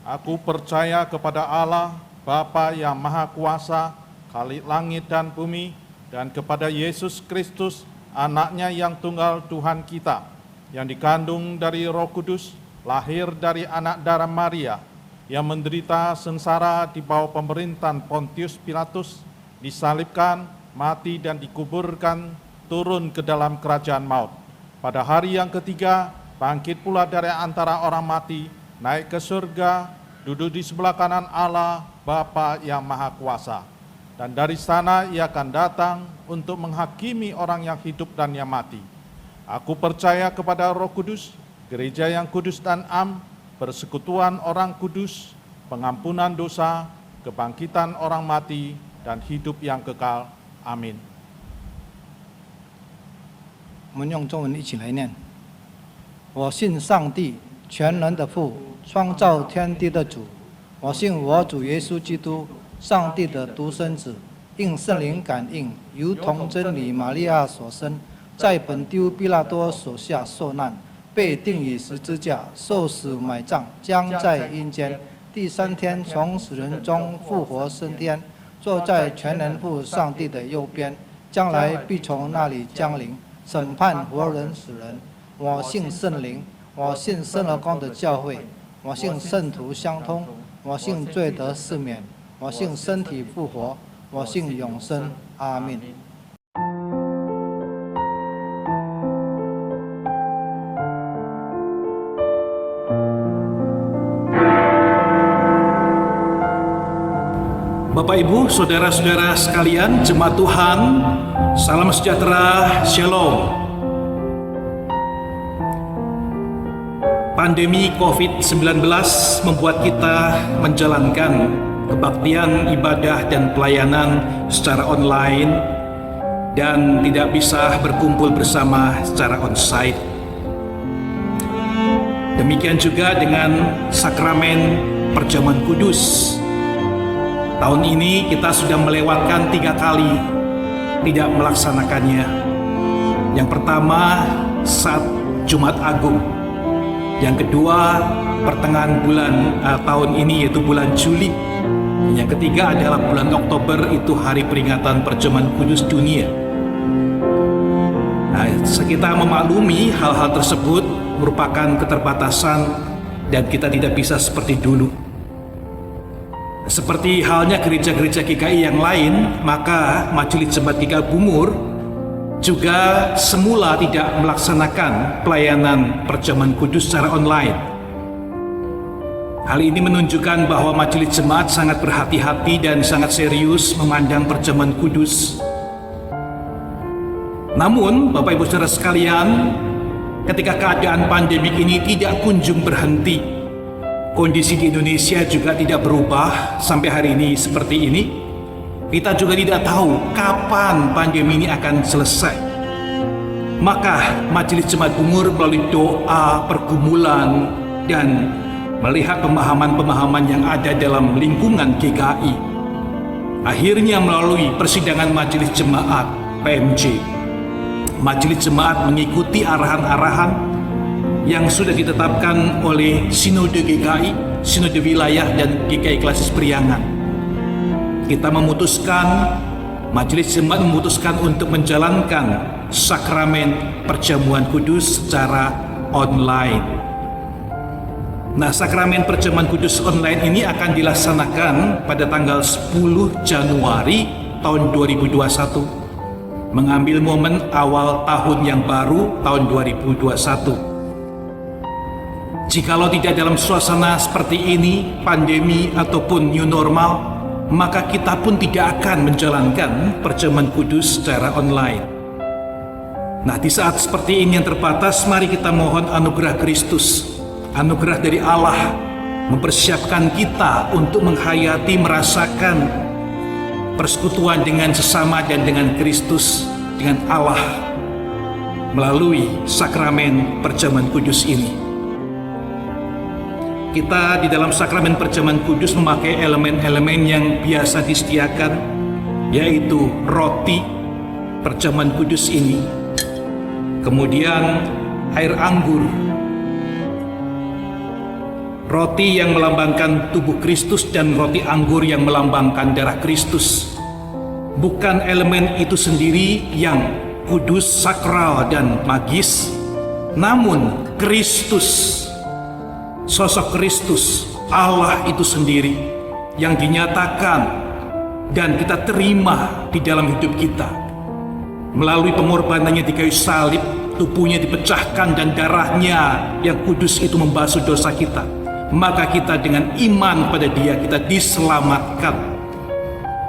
Aku percaya kepada Allah, Bapa yang Maha Kuasa, Khalik langit dan bumi, dan kepada Yesus Kristus, anaknya yang tunggal Tuhan kita, yang dikandung dari Roh Kudus, lahir dari anak darah Maria, yang menderita sengsara di bawah pemerintahan Pontius Pilatus, disalibkan, mati dan dikuburkan, turun ke dalam kerajaan maut. Pada hari yang ketiga, bangkit pula dari antara orang mati, naik ke surga, duduk di sebelah kanan Allah, Bapa yang Maha Kuasa. Dan dari sana ia akan datang untuk menghakimi orang yang hidup dan yang mati. Aku percaya kepada Roh Kudus, gereja yang kudus dan am, persekutuan orang kudus, pengampunan dosa, kebangkitan orang mati, dan hidup yang kekal. Amin. 我们用中文一起来念：我信上帝，全能的父，创造天地的主。我信我主耶稣基督，上帝的独生子，应圣灵感应，由童真理玛利亚所生，在本丢毕拉多手下受难，被钉于十字架，受死埋葬，将在阴间，第三天从死人中复活升天，坐在全能父上帝的右边，将来必从那里降临。 审判活人死人，我信圣灵，我信圣而公的教会，我信圣徒相通，我信罪得赦免，我信身体复活，我信永生。阿门。 Bapak Ibu, saudara-saudara sekalian, jemaat Tuhan, salam sejahtera, Shalom. Pandemi COVID-19 membuat kita menjalankan kebaktian ibadah dan pelayanan secara online dan tidak bisa berkumpul bersama secara onsite. Demikian juga dengan sakramen perjamuan kudus. Tahun ini kita sudah melewatkan 3 kali tidak melaksanakannya. Yang pertama saat Jumat Agung. Yang kedua pertengahan tahun ini yaitu bulan Juli. Yang ketiga adalah bulan Oktober, itu hari peringatan perjamuan kudus dunia. Nah, kita memaklumi hal-hal tersebut merupakan keterbatasan dan kita tidak bisa seperti dulu. Seperti halnya gereja-gereja GKI yang lain, maka Majelis Jemaat GKI Bungur juga semula tidak melaksanakan pelayanan perjamuan kudus secara online. Hal ini menunjukkan bahwa Majelis Jemaat sangat berhati-hati dan sangat serius memandang perjamuan kudus. Namun, Bapak Ibu Saudara sekalian, ketika keadaan pandemik ini tidak kunjung berhenti, kondisi di Indonesia juga tidak berubah sampai hari ini seperti ini. Kita juga tidak tahu kapan pandemi ini akan selesai. Maka Majelis Jemaat Bungur melalui doa, pergumulan, dan melihat pemahaman-pemahaman yang ada dalam lingkungan GKI, akhirnya melalui persidangan Majelis Jemaat PMJ, Majelis Jemaat mengikuti arahan-arahan yang sudah ditetapkan oleh Sinode GKI, Sinode Wilayah, dan GKI Klasis Priangan. Kita memutuskan, Majelis Jemaat memutuskan untuk menjalankan sakramen perjamuan kudus secara online. Nah, sakramen perjamuan kudus online ini akan dilaksanakan pada tanggal 10 Januari tahun 2021, mengambil momen awal tahun yang baru tahun 2021. Jikalau tidak dalam suasana seperti ini, pandemi ataupun new normal, maka kita pun tidak akan menjalankan perjamuan kudus secara online. Nah, di saat seperti ini yang terbatas, mari kita mohon anugerah Kristus, anugerah dari Allah, mempersiapkan kita untuk menghayati, merasakan persekutuan dengan sesama dan dengan Kristus, dengan Allah, melalui sakramen perjamuan kudus ini. Kita di dalam sakramen perjamuan kudus memakai elemen-elemen yang biasa disediakan, yaitu roti perjamuan kudus ini, kemudian air anggur, roti yang melambangkan tubuh Kristus dan roti anggur yang melambangkan darah Kristus. Bukan elemen itu sendiri yang kudus, sakral, dan magis, namun Kristus, sosok Kristus, Allah itu sendiri yang dinyatakan dan kita terima di dalam hidup kita. Melalui pengorbanannya di kayu salib, tubuhnya dipecahkan dan darahnya yang kudus itu membasuh dosa kita. Maka kita dengan iman pada Dia, kita diselamatkan.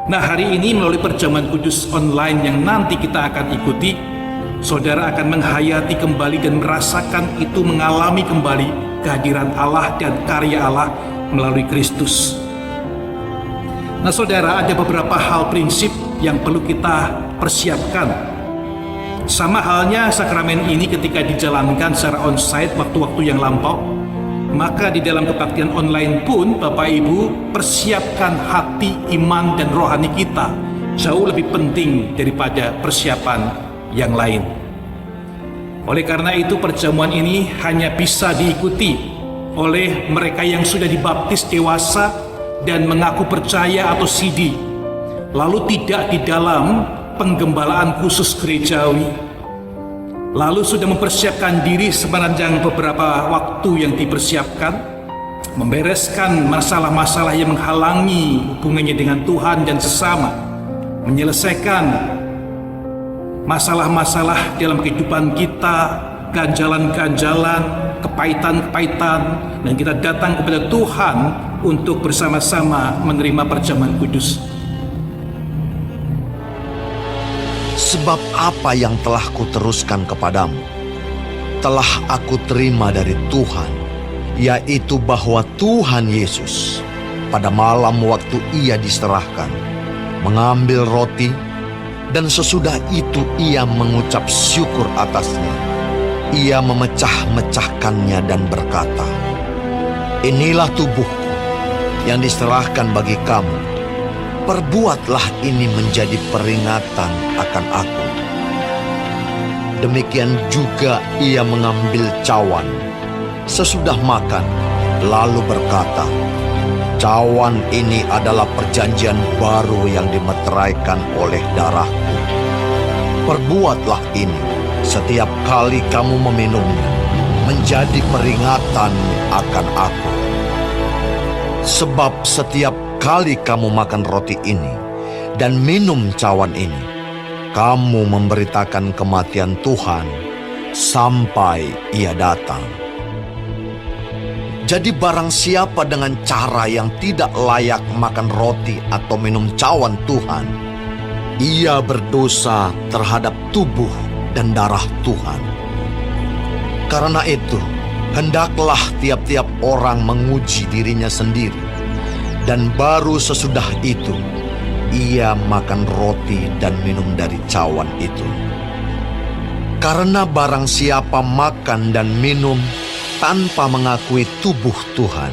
Nah, hari ini melalui perjamuan kudus online yang nanti kita akan ikuti, saudara akan menghayati kembali dan merasakan itu, mengalami kembali kehadiran Allah dan karya Allah melalui Kristus. Nah, saudara, ada beberapa hal prinsip yang perlu kita persiapkan. Sama halnya sakramen ini ketika dijalankan secara onsite waktu-waktu yang lampau, maka di dalam kebaktian online pun Bapak Ibu persiapkan hati, iman, dan rohani kita jauh lebih penting daripada persiapan yang lain. Oleh karena itu, perjamuan ini hanya bisa diikuti oleh mereka yang sudah dibaptis dewasa dan mengaku percaya atau sidi, lalu tidak di dalam penggembalaan khusus gerejawi, lalu sudah mempersiapkan diri sepanjang beberapa waktu yang dipersiapkan, membereskan masalah-masalah yang menghalangi hubungannya dengan Tuhan dan sesama, menyelesaikan masalah-masalah dalam kehidupan kita, ganjalan-ganjalan, kepahitan-kepahitan, dan kita datang kepada Tuhan untuk bersama-sama menerima perjamuan kudus. Sebab apa yang telah kuteruskan kepadamu, telah aku terima dari Tuhan, yaitu bahwa Tuhan Yesus pada malam waktu ia diserahkan mengambil roti, dan sesudah itu ia mengucap syukur atasnya. Ia memecah-mecahkannya dan berkata, "Inilah tubuhku yang diserahkan bagi kamu. Perbuatlah ini menjadi peringatan akan aku." Demikian juga ia mengambil cawan sesudah makan, lalu berkata, "Cawan ini adalah perjanjian baru yang dimeteraikan oleh darahku. Perbuatlah ini setiap kali kamu meminumnya, menjadi peringatan akan aku. Sebab setiap kali kamu makan roti ini dan minum cawan ini, kamu memberitakan kematian Tuhan sampai ia datang. Jadi barang siapa dengan cara yang tidak layak makan roti atau minum cawan Tuhan, ia berdosa terhadap tubuh dan darah Tuhan. Karena itu, hendaklah tiap-tiap orang menguji dirinya sendiri, dan baru sesudah itu, ia makan roti dan minum dari cawan itu. Karena barang siapa makan dan minum tanpa mengakui tubuh Tuhan,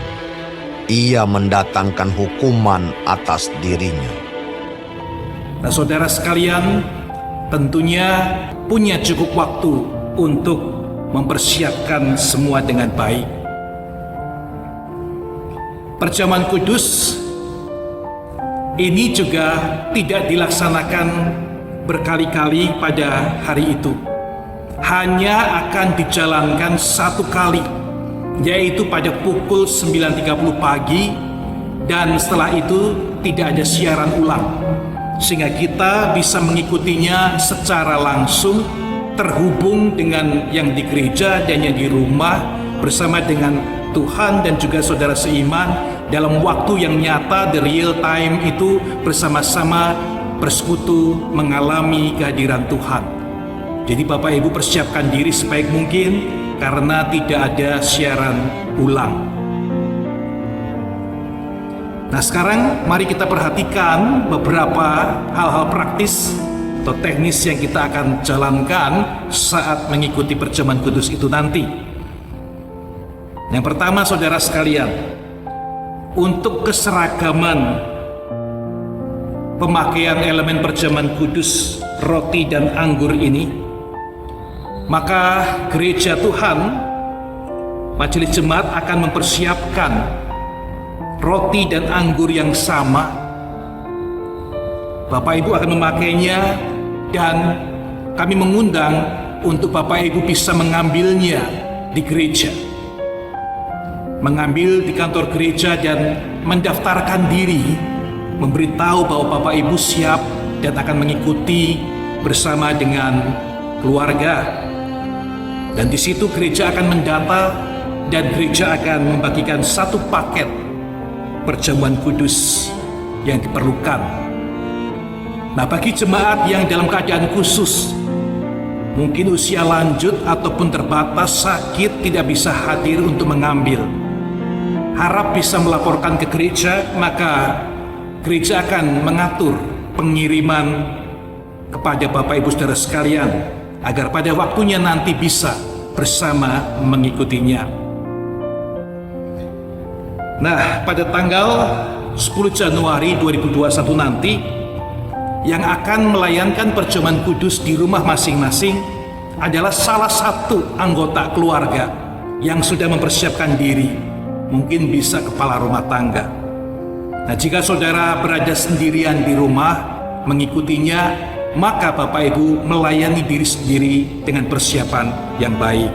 ia mendatangkan hukuman atas dirinya. Nah, saudara sekalian, tentunya punya cukup waktu untuk mempersiapkan semua dengan baik. Perjamuan kudus ini juga tidak dilaksanakan berkali-kali pada hari itu. Hanya akan dijalankan satu kali, yaitu pada pukul 9.30 pagi, dan setelah itu tidak ada siaran ulang, sehingga kita bisa mengikutinya secara langsung, terhubung dengan yang di gereja dan yang di rumah, bersama dengan Tuhan dan juga saudara seiman dalam waktu yang nyata, the real time itu, bersama-sama bersekutu mengalami kehadiran Tuhan. Jadi Bapak Ibu persiapkan diri sebaik mungkin, karena tidak ada siaran ulang. Nah, sekarang mari kita perhatikan beberapa hal-hal praktis atau teknis yang kita akan jalankan saat mengikuti perjamuan kudus itu nanti. Yang pertama, saudara sekalian, untuk keseragaman pemakaian elemen perjamuan kudus roti dan anggur ini, maka gereja Tuhan, majelis jemaat akan mempersiapkan roti dan anggur yang sama. Bapak Ibu akan memakainya, dan kami mengundang untuk Bapak Ibu bisa mengambilnya di gereja, mengambil di kantor gereja dan mendaftarkan diri, memberitahu bahwa Bapak Ibu siap dan akan mengikuti bersama dengan keluarga. Dan di situ gereja akan mendata, dan gereja akan membagikan satu paket perjamuan kudus yang diperlukan. Nah, bagi jemaat yang dalam keadaan khusus, mungkin usia lanjut ataupun terbatas, sakit, tidak bisa hadir untuk mengambil, harap bisa melaporkan ke gereja, maka gereja akan mengatur pengiriman kepada Bapak Ibu saudara sekalian, agar pada waktunya nanti bisa bersama mengikutinya. Nah, pada tanggal 10 Januari 2021 nanti, yang akan melayankan perjamuan kudus di rumah masing-masing adalah salah satu anggota keluarga yang sudah mempersiapkan diri, mungkin bisa kepala rumah tangga. Nah, jika saudara berada sendirian di rumah mengikutinya, maka Bapak Ibu melayani diri sendiri dengan persiapan yang baik.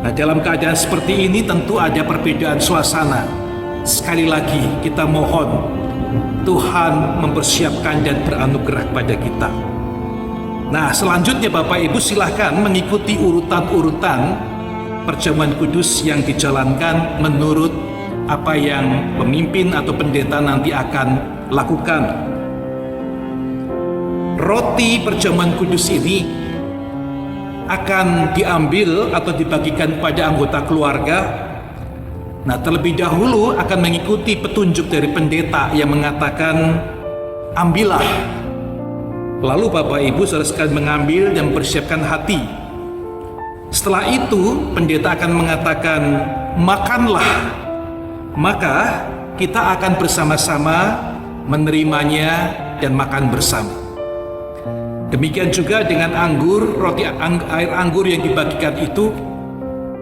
Nah, dalam keadaan seperti ini tentu ada perbedaan suasana. Sekali lagi kita mohon Tuhan mempersiapkan dan beranugerah pada kita. Nah, selanjutnya Bapak Ibu silahkan mengikuti urutan-urutan perjamuan kudus yang dijalankan menurut apa yang pemimpin atau pendeta nanti akan lakukan. Roti perjamuan kudus ini akan diambil atau dibagikan pada anggota keluarga Nah, terlebih dahulu akan mengikuti petunjuk dari pendeta yang mengatakan, ambillah. Lalu Bapak Ibu saudara sekalian mengambil dan mempersiapkan hati. Setelah itu, pendeta akan mengatakan, makanlah. Maka kita akan bersama-sama menerimanya dan makan bersama. Demikian juga dengan anggur, air anggur yang dibagikan itu,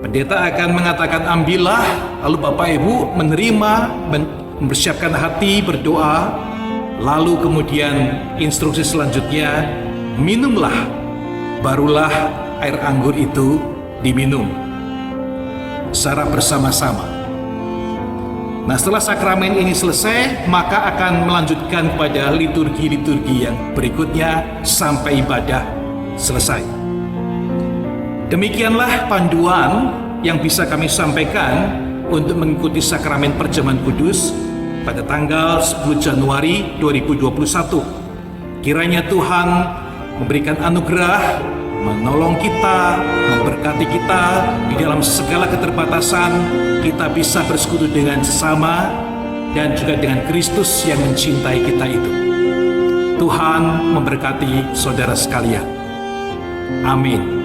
pendeta akan mengatakan ambillah, lalu Bapak Ibu menerima, mempersiapkan hati, berdoa, lalu kemudian instruksi selanjutnya, minumlah, barulah air anggur itu diminum secara bersama-sama. Nah, setelah sakramen ini selesai, maka akan melanjutkan kepada liturgi-liturgi yang berikutnya sampai ibadah selesai. Demikianlah panduan yang bisa kami sampaikan untuk mengikuti sakramen perjamuan kudus pada tanggal 10 Januari 2021. Kiranya Tuhan memberikan anugerah, menolong kita, memberkati kita di dalam segala keterbatasan, kita bisa bersekutu dengan sesama dan juga dengan Kristus yang mencintai kita itu. Tuhan memberkati saudara sekalian. Amin.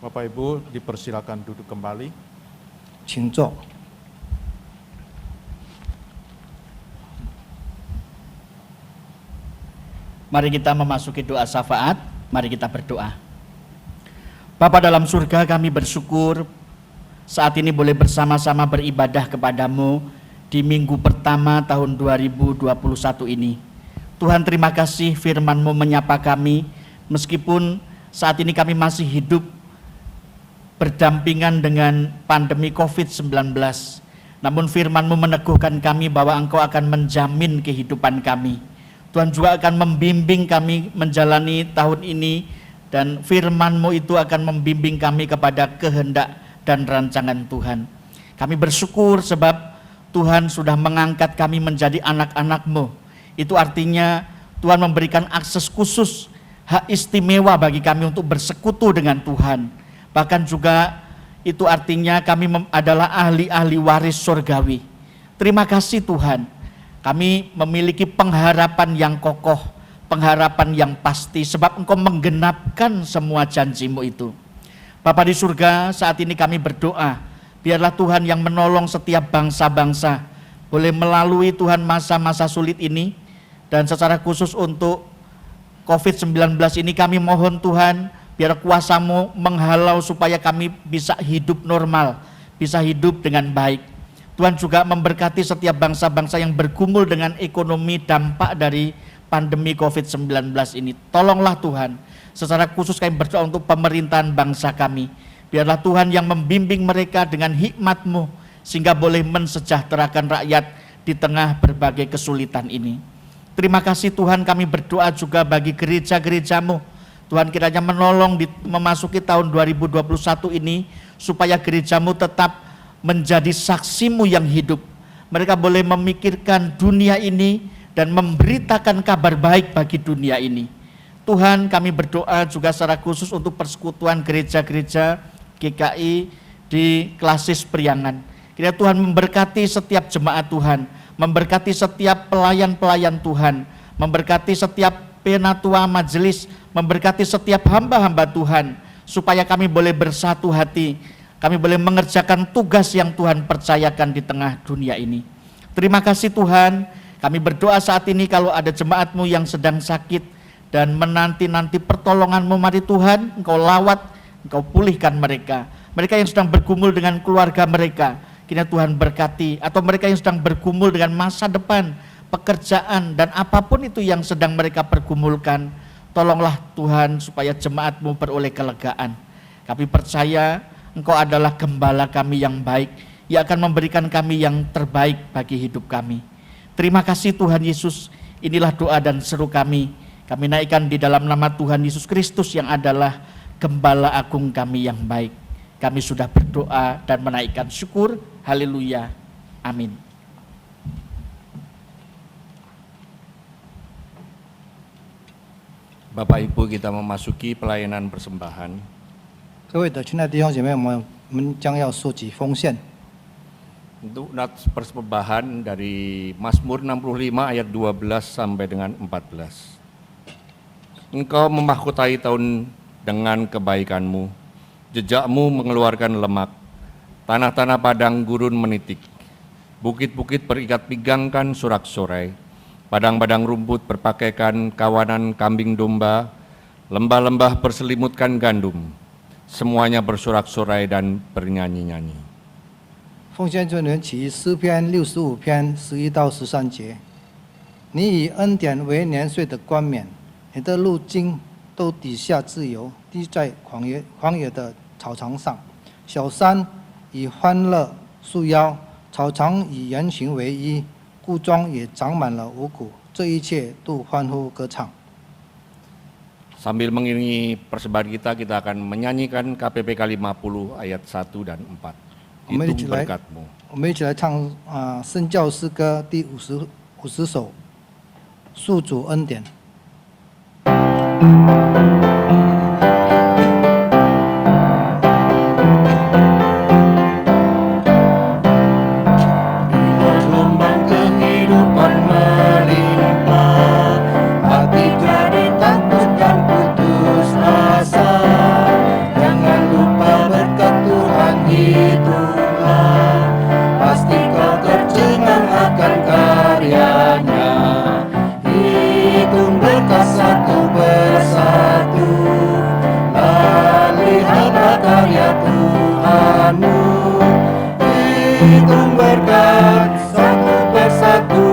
Bapak Ibu dipersilakan duduk kembali. 请坐。 Mari kita memasuki doa syafaat, mari kita berdoa. Bapa dalam surga, kami bersyukur saat ini boleh bersama-sama beribadah kepadamu di minggu pertama tahun 2021 ini. Tuhan, terima kasih firman-Mu menyapa kami, meskipun saat ini kami masih hidup berdampingan dengan pandemi COVID-19. Namun firman-Mu meneguhkan kami bahwa Engkau akan menjamin kehidupan kami. Tuhan juga akan membimbing kami menjalani tahun ini, dan firman-Mu itu akan membimbing kami kepada kehendak dan rancangan Tuhan. Kami bersyukur sebab Tuhan sudah mengangkat kami menjadi anak-anak-Mu. Itu artinya Tuhan memberikan akses khusus, hak istimewa bagi kami untuk bersekutu dengan Tuhan. Bahkan juga itu artinya kami adalah ahli-ahli waris surgawi. Terima kasih Tuhan. Kami memiliki pengharapan yang kokoh, pengharapan yang pasti, sebab Engkau menggenapkan semua janji-Mu itu. Bapa di surga, saat ini kami berdoa, biarlah Tuhan yang menolong setiap bangsa-bangsa, boleh melalui Tuhan masa-masa sulit ini, dan secara khusus untuk COVID-19 ini kami mohon Tuhan, biar kuasa-Mu menghalau supaya kami bisa hidup normal, bisa hidup dengan baik. Tuhan juga memberkati setiap bangsa-bangsa yang bergumul dengan ekonomi dampak dari pandemi COVID-19 ini. Tolonglah Tuhan, secara khusus kami berdoa untuk pemerintahan bangsa kami. Biarlah Tuhan yang membimbing mereka dengan hikmat-Mu, sehingga boleh mensejahterakan rakyat di tengah berbagai kesulitan ini. Terima kasih Tuhan, kami berdoa juga bagi gereja-gereja-Mu. Tuhan kiranya menolong memasuki tahun 2021 ini, supaya gereja-Mu tetap menjadi saksi-Mu yang hidup. Mereka boleh memikirkan dunia ini dan memberitakan kabar baik bagi dunia ini. Tuhan, kami berdoa juga secara khusus untuk persekutuan gereja-gereja GKI di Klasis Priangan. Kiranya Tuhan memberkati setiap jemaat Tuhan, memberkati setiap pelayan-pelayan Tuhan, memberkati setiap penatua majelis, memberkati setiap hamba-hamba Tuhan, supaya kami boleh bersatu hati, kami boleh mengerjakan tugas yang Tuhan percayakan di tengah dunia ini. Terima kasih Tuhan, kami berdoa saat ini kalau ada jemaat-Mu yang sedang sakit dan menanti-nanti pertolongan-Mu, mari Tuhan Engkau lawat, Engkau pulihkan mereka. Mereka yang sedang bergumul dengan keluarga mereka, kiranya Tuhan berkati. Atau mereka yang sedang bergumul dengan masa depan, pekerjaan, dan apapun itu yang sedang mereka pergumulkan, tolonglah Tuhan supaya jemaat-Mu beroleh kelegaan. Kami percaya Engkau adalah gembala kami yang baik, yang akan memberikan kami yang terbaik bagi hidup kami. Terima kasih Tuhan Yesus, inilah doa dan seru kami. Kami naikkan di dalam nama Tuhan Yesus Kristus yang adalah gembala agung kami yang baik. Kami sudah berdoa dan menaikkan syukur. Haleluya. Amin. Bapak Ibu, kita memasuki pelayanan persembahan. 各位的亲爱的弟兄姐妹，我们将要收集奉献。 Untuk nats persembahan dari Mazmur 65 ayat 12 sampai dengan 14. Engkau memahkotai tahun dengan kebaikan-Mu, jejak-Mu mengeluarkan lemak, tanah-tanah padang gurun menitik, bukit-bukit berikat pinggangkan sorak-sorai, padang-padang rumput berpakaikan kawanan kambing domba, lembah-lembah berselimutkan gandum, semuanya bersorak-sorai dan bernyanyi-nyanyi. 奉献尊人起诗篇65篇11到13节，你以恩典为年岁的冠冕，你的路径都底下自由，地在旷野的草场上。小山以欢乐束腰，草场以人群为衣，谷中也长满了五谷，这一切都欢呼歌唱。 Sambil mengiringi persembahan kita akan menyanyikan KPPK 50 ayat 1 dan 4. Itu berkat-Mu. 我们一起来唱圣教诗歌第50首，诉主恩典。 Gelombang kehidupan melimpah, hati jadi takut dan putus asa. Jangan lupa hitung berkat satu persatu,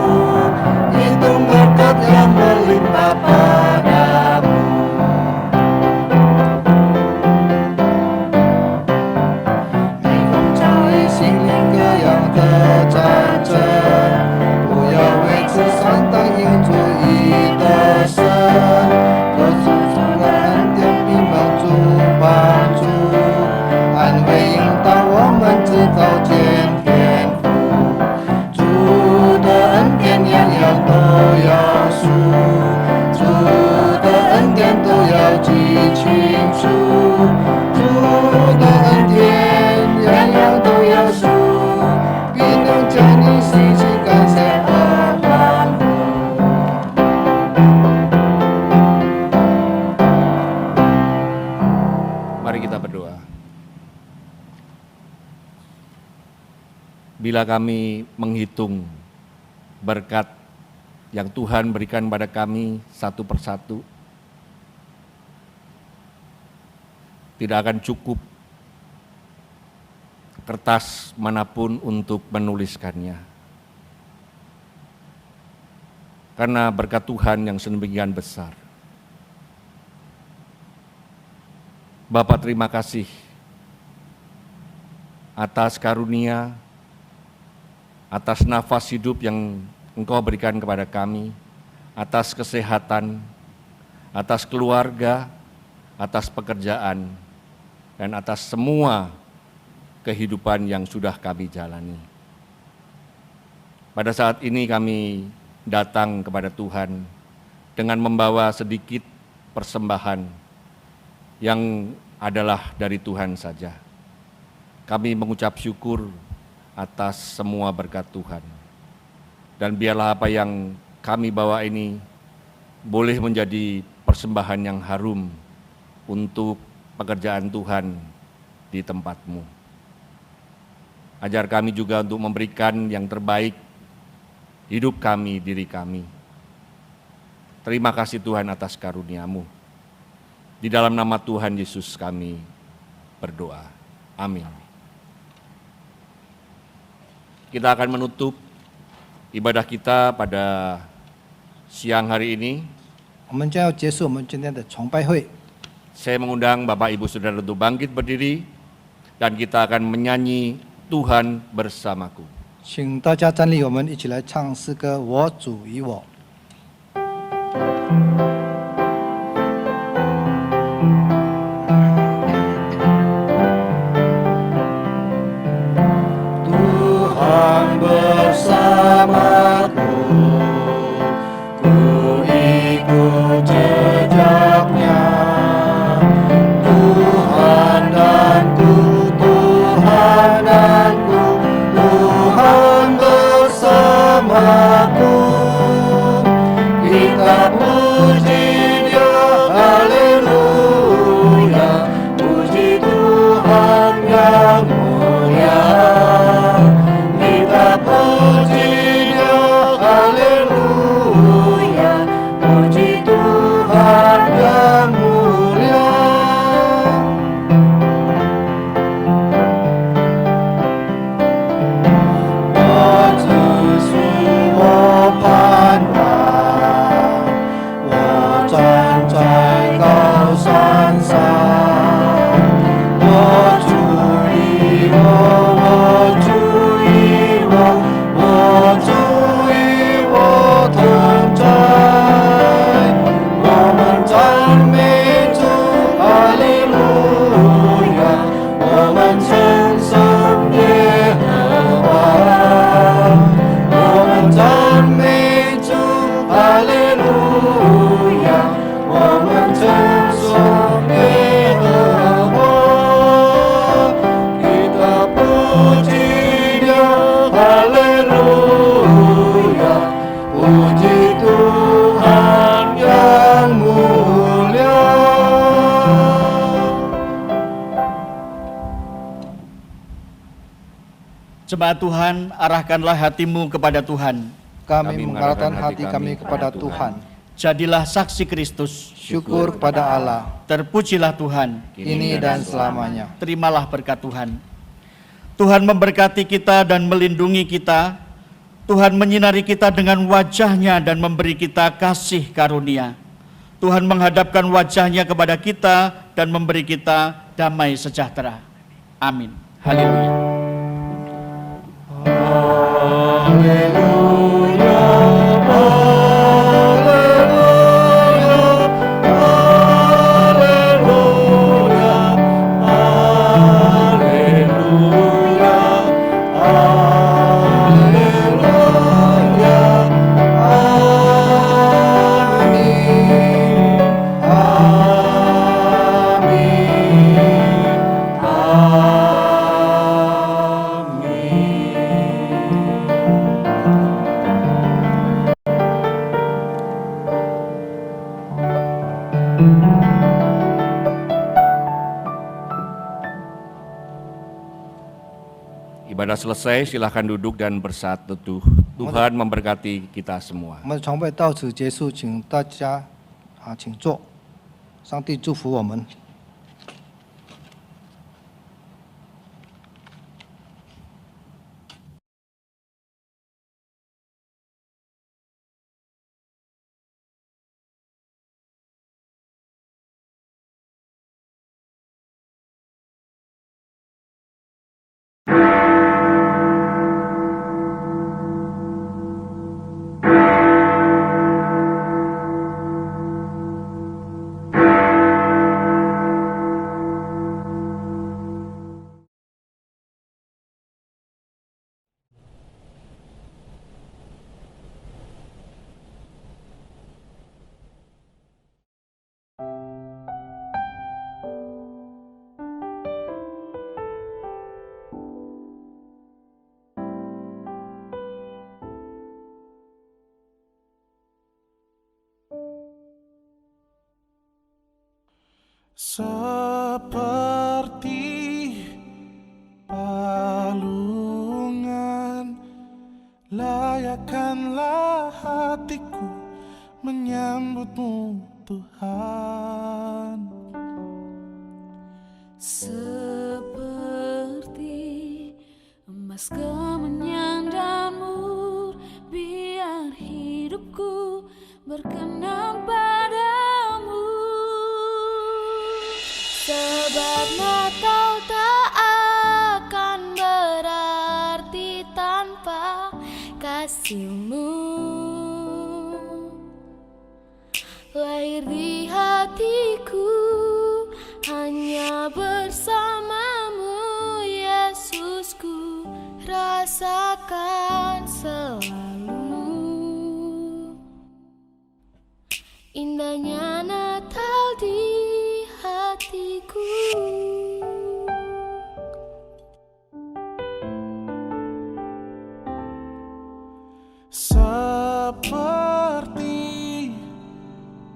hitung berkat yang melimpah padamu. 每逢教会心灵各样的战争，不要为此上当应注意的神，可主主的恩典并帮助帮助，安慰引导我们直到见天父。主的恩典样样都要数，主的恩典都要记清楚，主的恩典样样都要数，必能叫你兴起感谢和欢呼。 Mari kita berdoa. Bila kami menghitung berkat yang Tuhan berikan pada kami satu persatu, tidak akan cukup kertas manapun untuk menuliskannya. Karena berkat Tuhan yang sedemikian besar. Bapak, terima kasih atas karunia, atas nafas hidup yang Engkau berikan kepada kami, atas kesehatan, atas keluarga, atas pekerjaan, dan atas semua kehidupan yang sudah kami jalani. Pada saat ini kami datang kepada Tuhan dengan membawa sedikit persembahan yang adalah dari Tuhan saja. Kami mengucap syukur atas semua berkat Tuhan. Dan biarlah apa yang kami bawa ini boleh menjadi persembahan yang harum untuk pekerjaan Tuhan di tempat-Mu. Ajar kami juga untuk memberikan yang terbaik hidup kami, diri kami. Terima kasih Tuhan atas karunia-Mu. Di dalam nama Tuhan Yesus kami berdoa. Amin. Kita akan menutup ibadah kita pada siang hari ini. 我们将要结束我们今天的崇拜会。 Saya mengundang Bapak Ibu Saudara untuk bangkit berdiri dan kita akan menyanyi Tuhan bersamaku. 请大家站立，我们一起来唱诗歌《我主与我》。 Tuhan bersamaku, ku ikut jejaknya. Tuhan danku, Tuhan danku, Tuhan bersamaku. Kita puji Dia, haleluya, puji Tuhan yang mulia. Kita puji Dia, haleluya, puji Tuhan yang mulia. Jemaat Tuhan, arahkanlah hatimu kepada Tuhan. Kami mengarahkan hati kami kepada Tuhan. Jadilah saksi Kristus. Syukur kepada Allah, Terpujilah Tuhan. ini dan selamanya. Terimalah berkat Tuhan. Tuhan memberkati kita dan melindungi kita. Tuhan menyinari kita dengan wajah-Nya dan memberi kita kasih karunia. Tuhan menghadapkan wajah-Nya kepada kita dan memberi kita damai sejahtera. Amin. Haleluya. Ibadah selesai, silahkan duduk dan bersatu teduh. Tuhan memberkati kita semua. 我们的崇拜到此结束，请大家请坐。上帝祝福我们。Seperti palungan, layakkanlah hatiku menyambutmu Tuhan. Seperti emas kemenyan dan mur, biar hidupku berkenan padamu. Sebab Natal tak akan berarti tanpa kasih-Mu. Lahir di hatiku hanya bersama-Mu, Yesusku, rasakan selalu indahnya Natal di hatiku. Seperti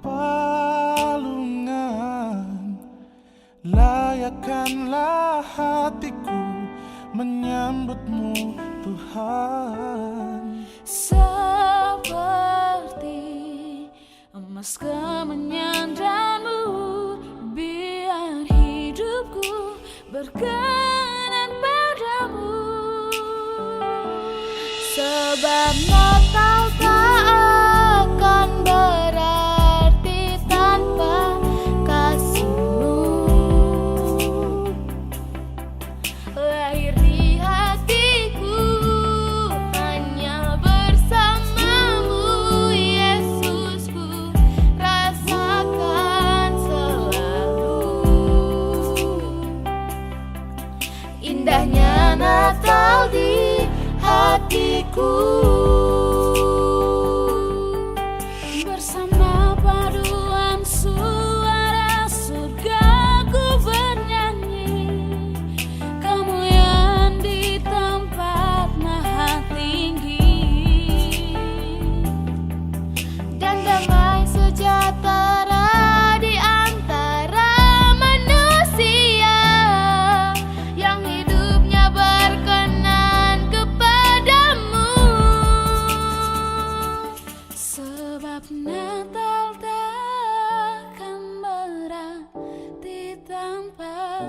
palungan, layakkanlah hatiku menyambutmu Tuhan. Seperti emas kemenyan dan mur, biar hidupku berkenan padamu. Sebab Natal tak akan berarti tanpa kasih-Mu. Lahir di hatiku hanya bersama-Mu, Yesusku, rasakan selalu indahnya Natal di hatiku. Bersama paduan suara surga ku bernyanyi, kemuliaan di tempat maha tinggi, dan damai sejahtera di antara manusia yang hidupnya berkenan kepadamu. Sebab Natal takkan berarti tanpa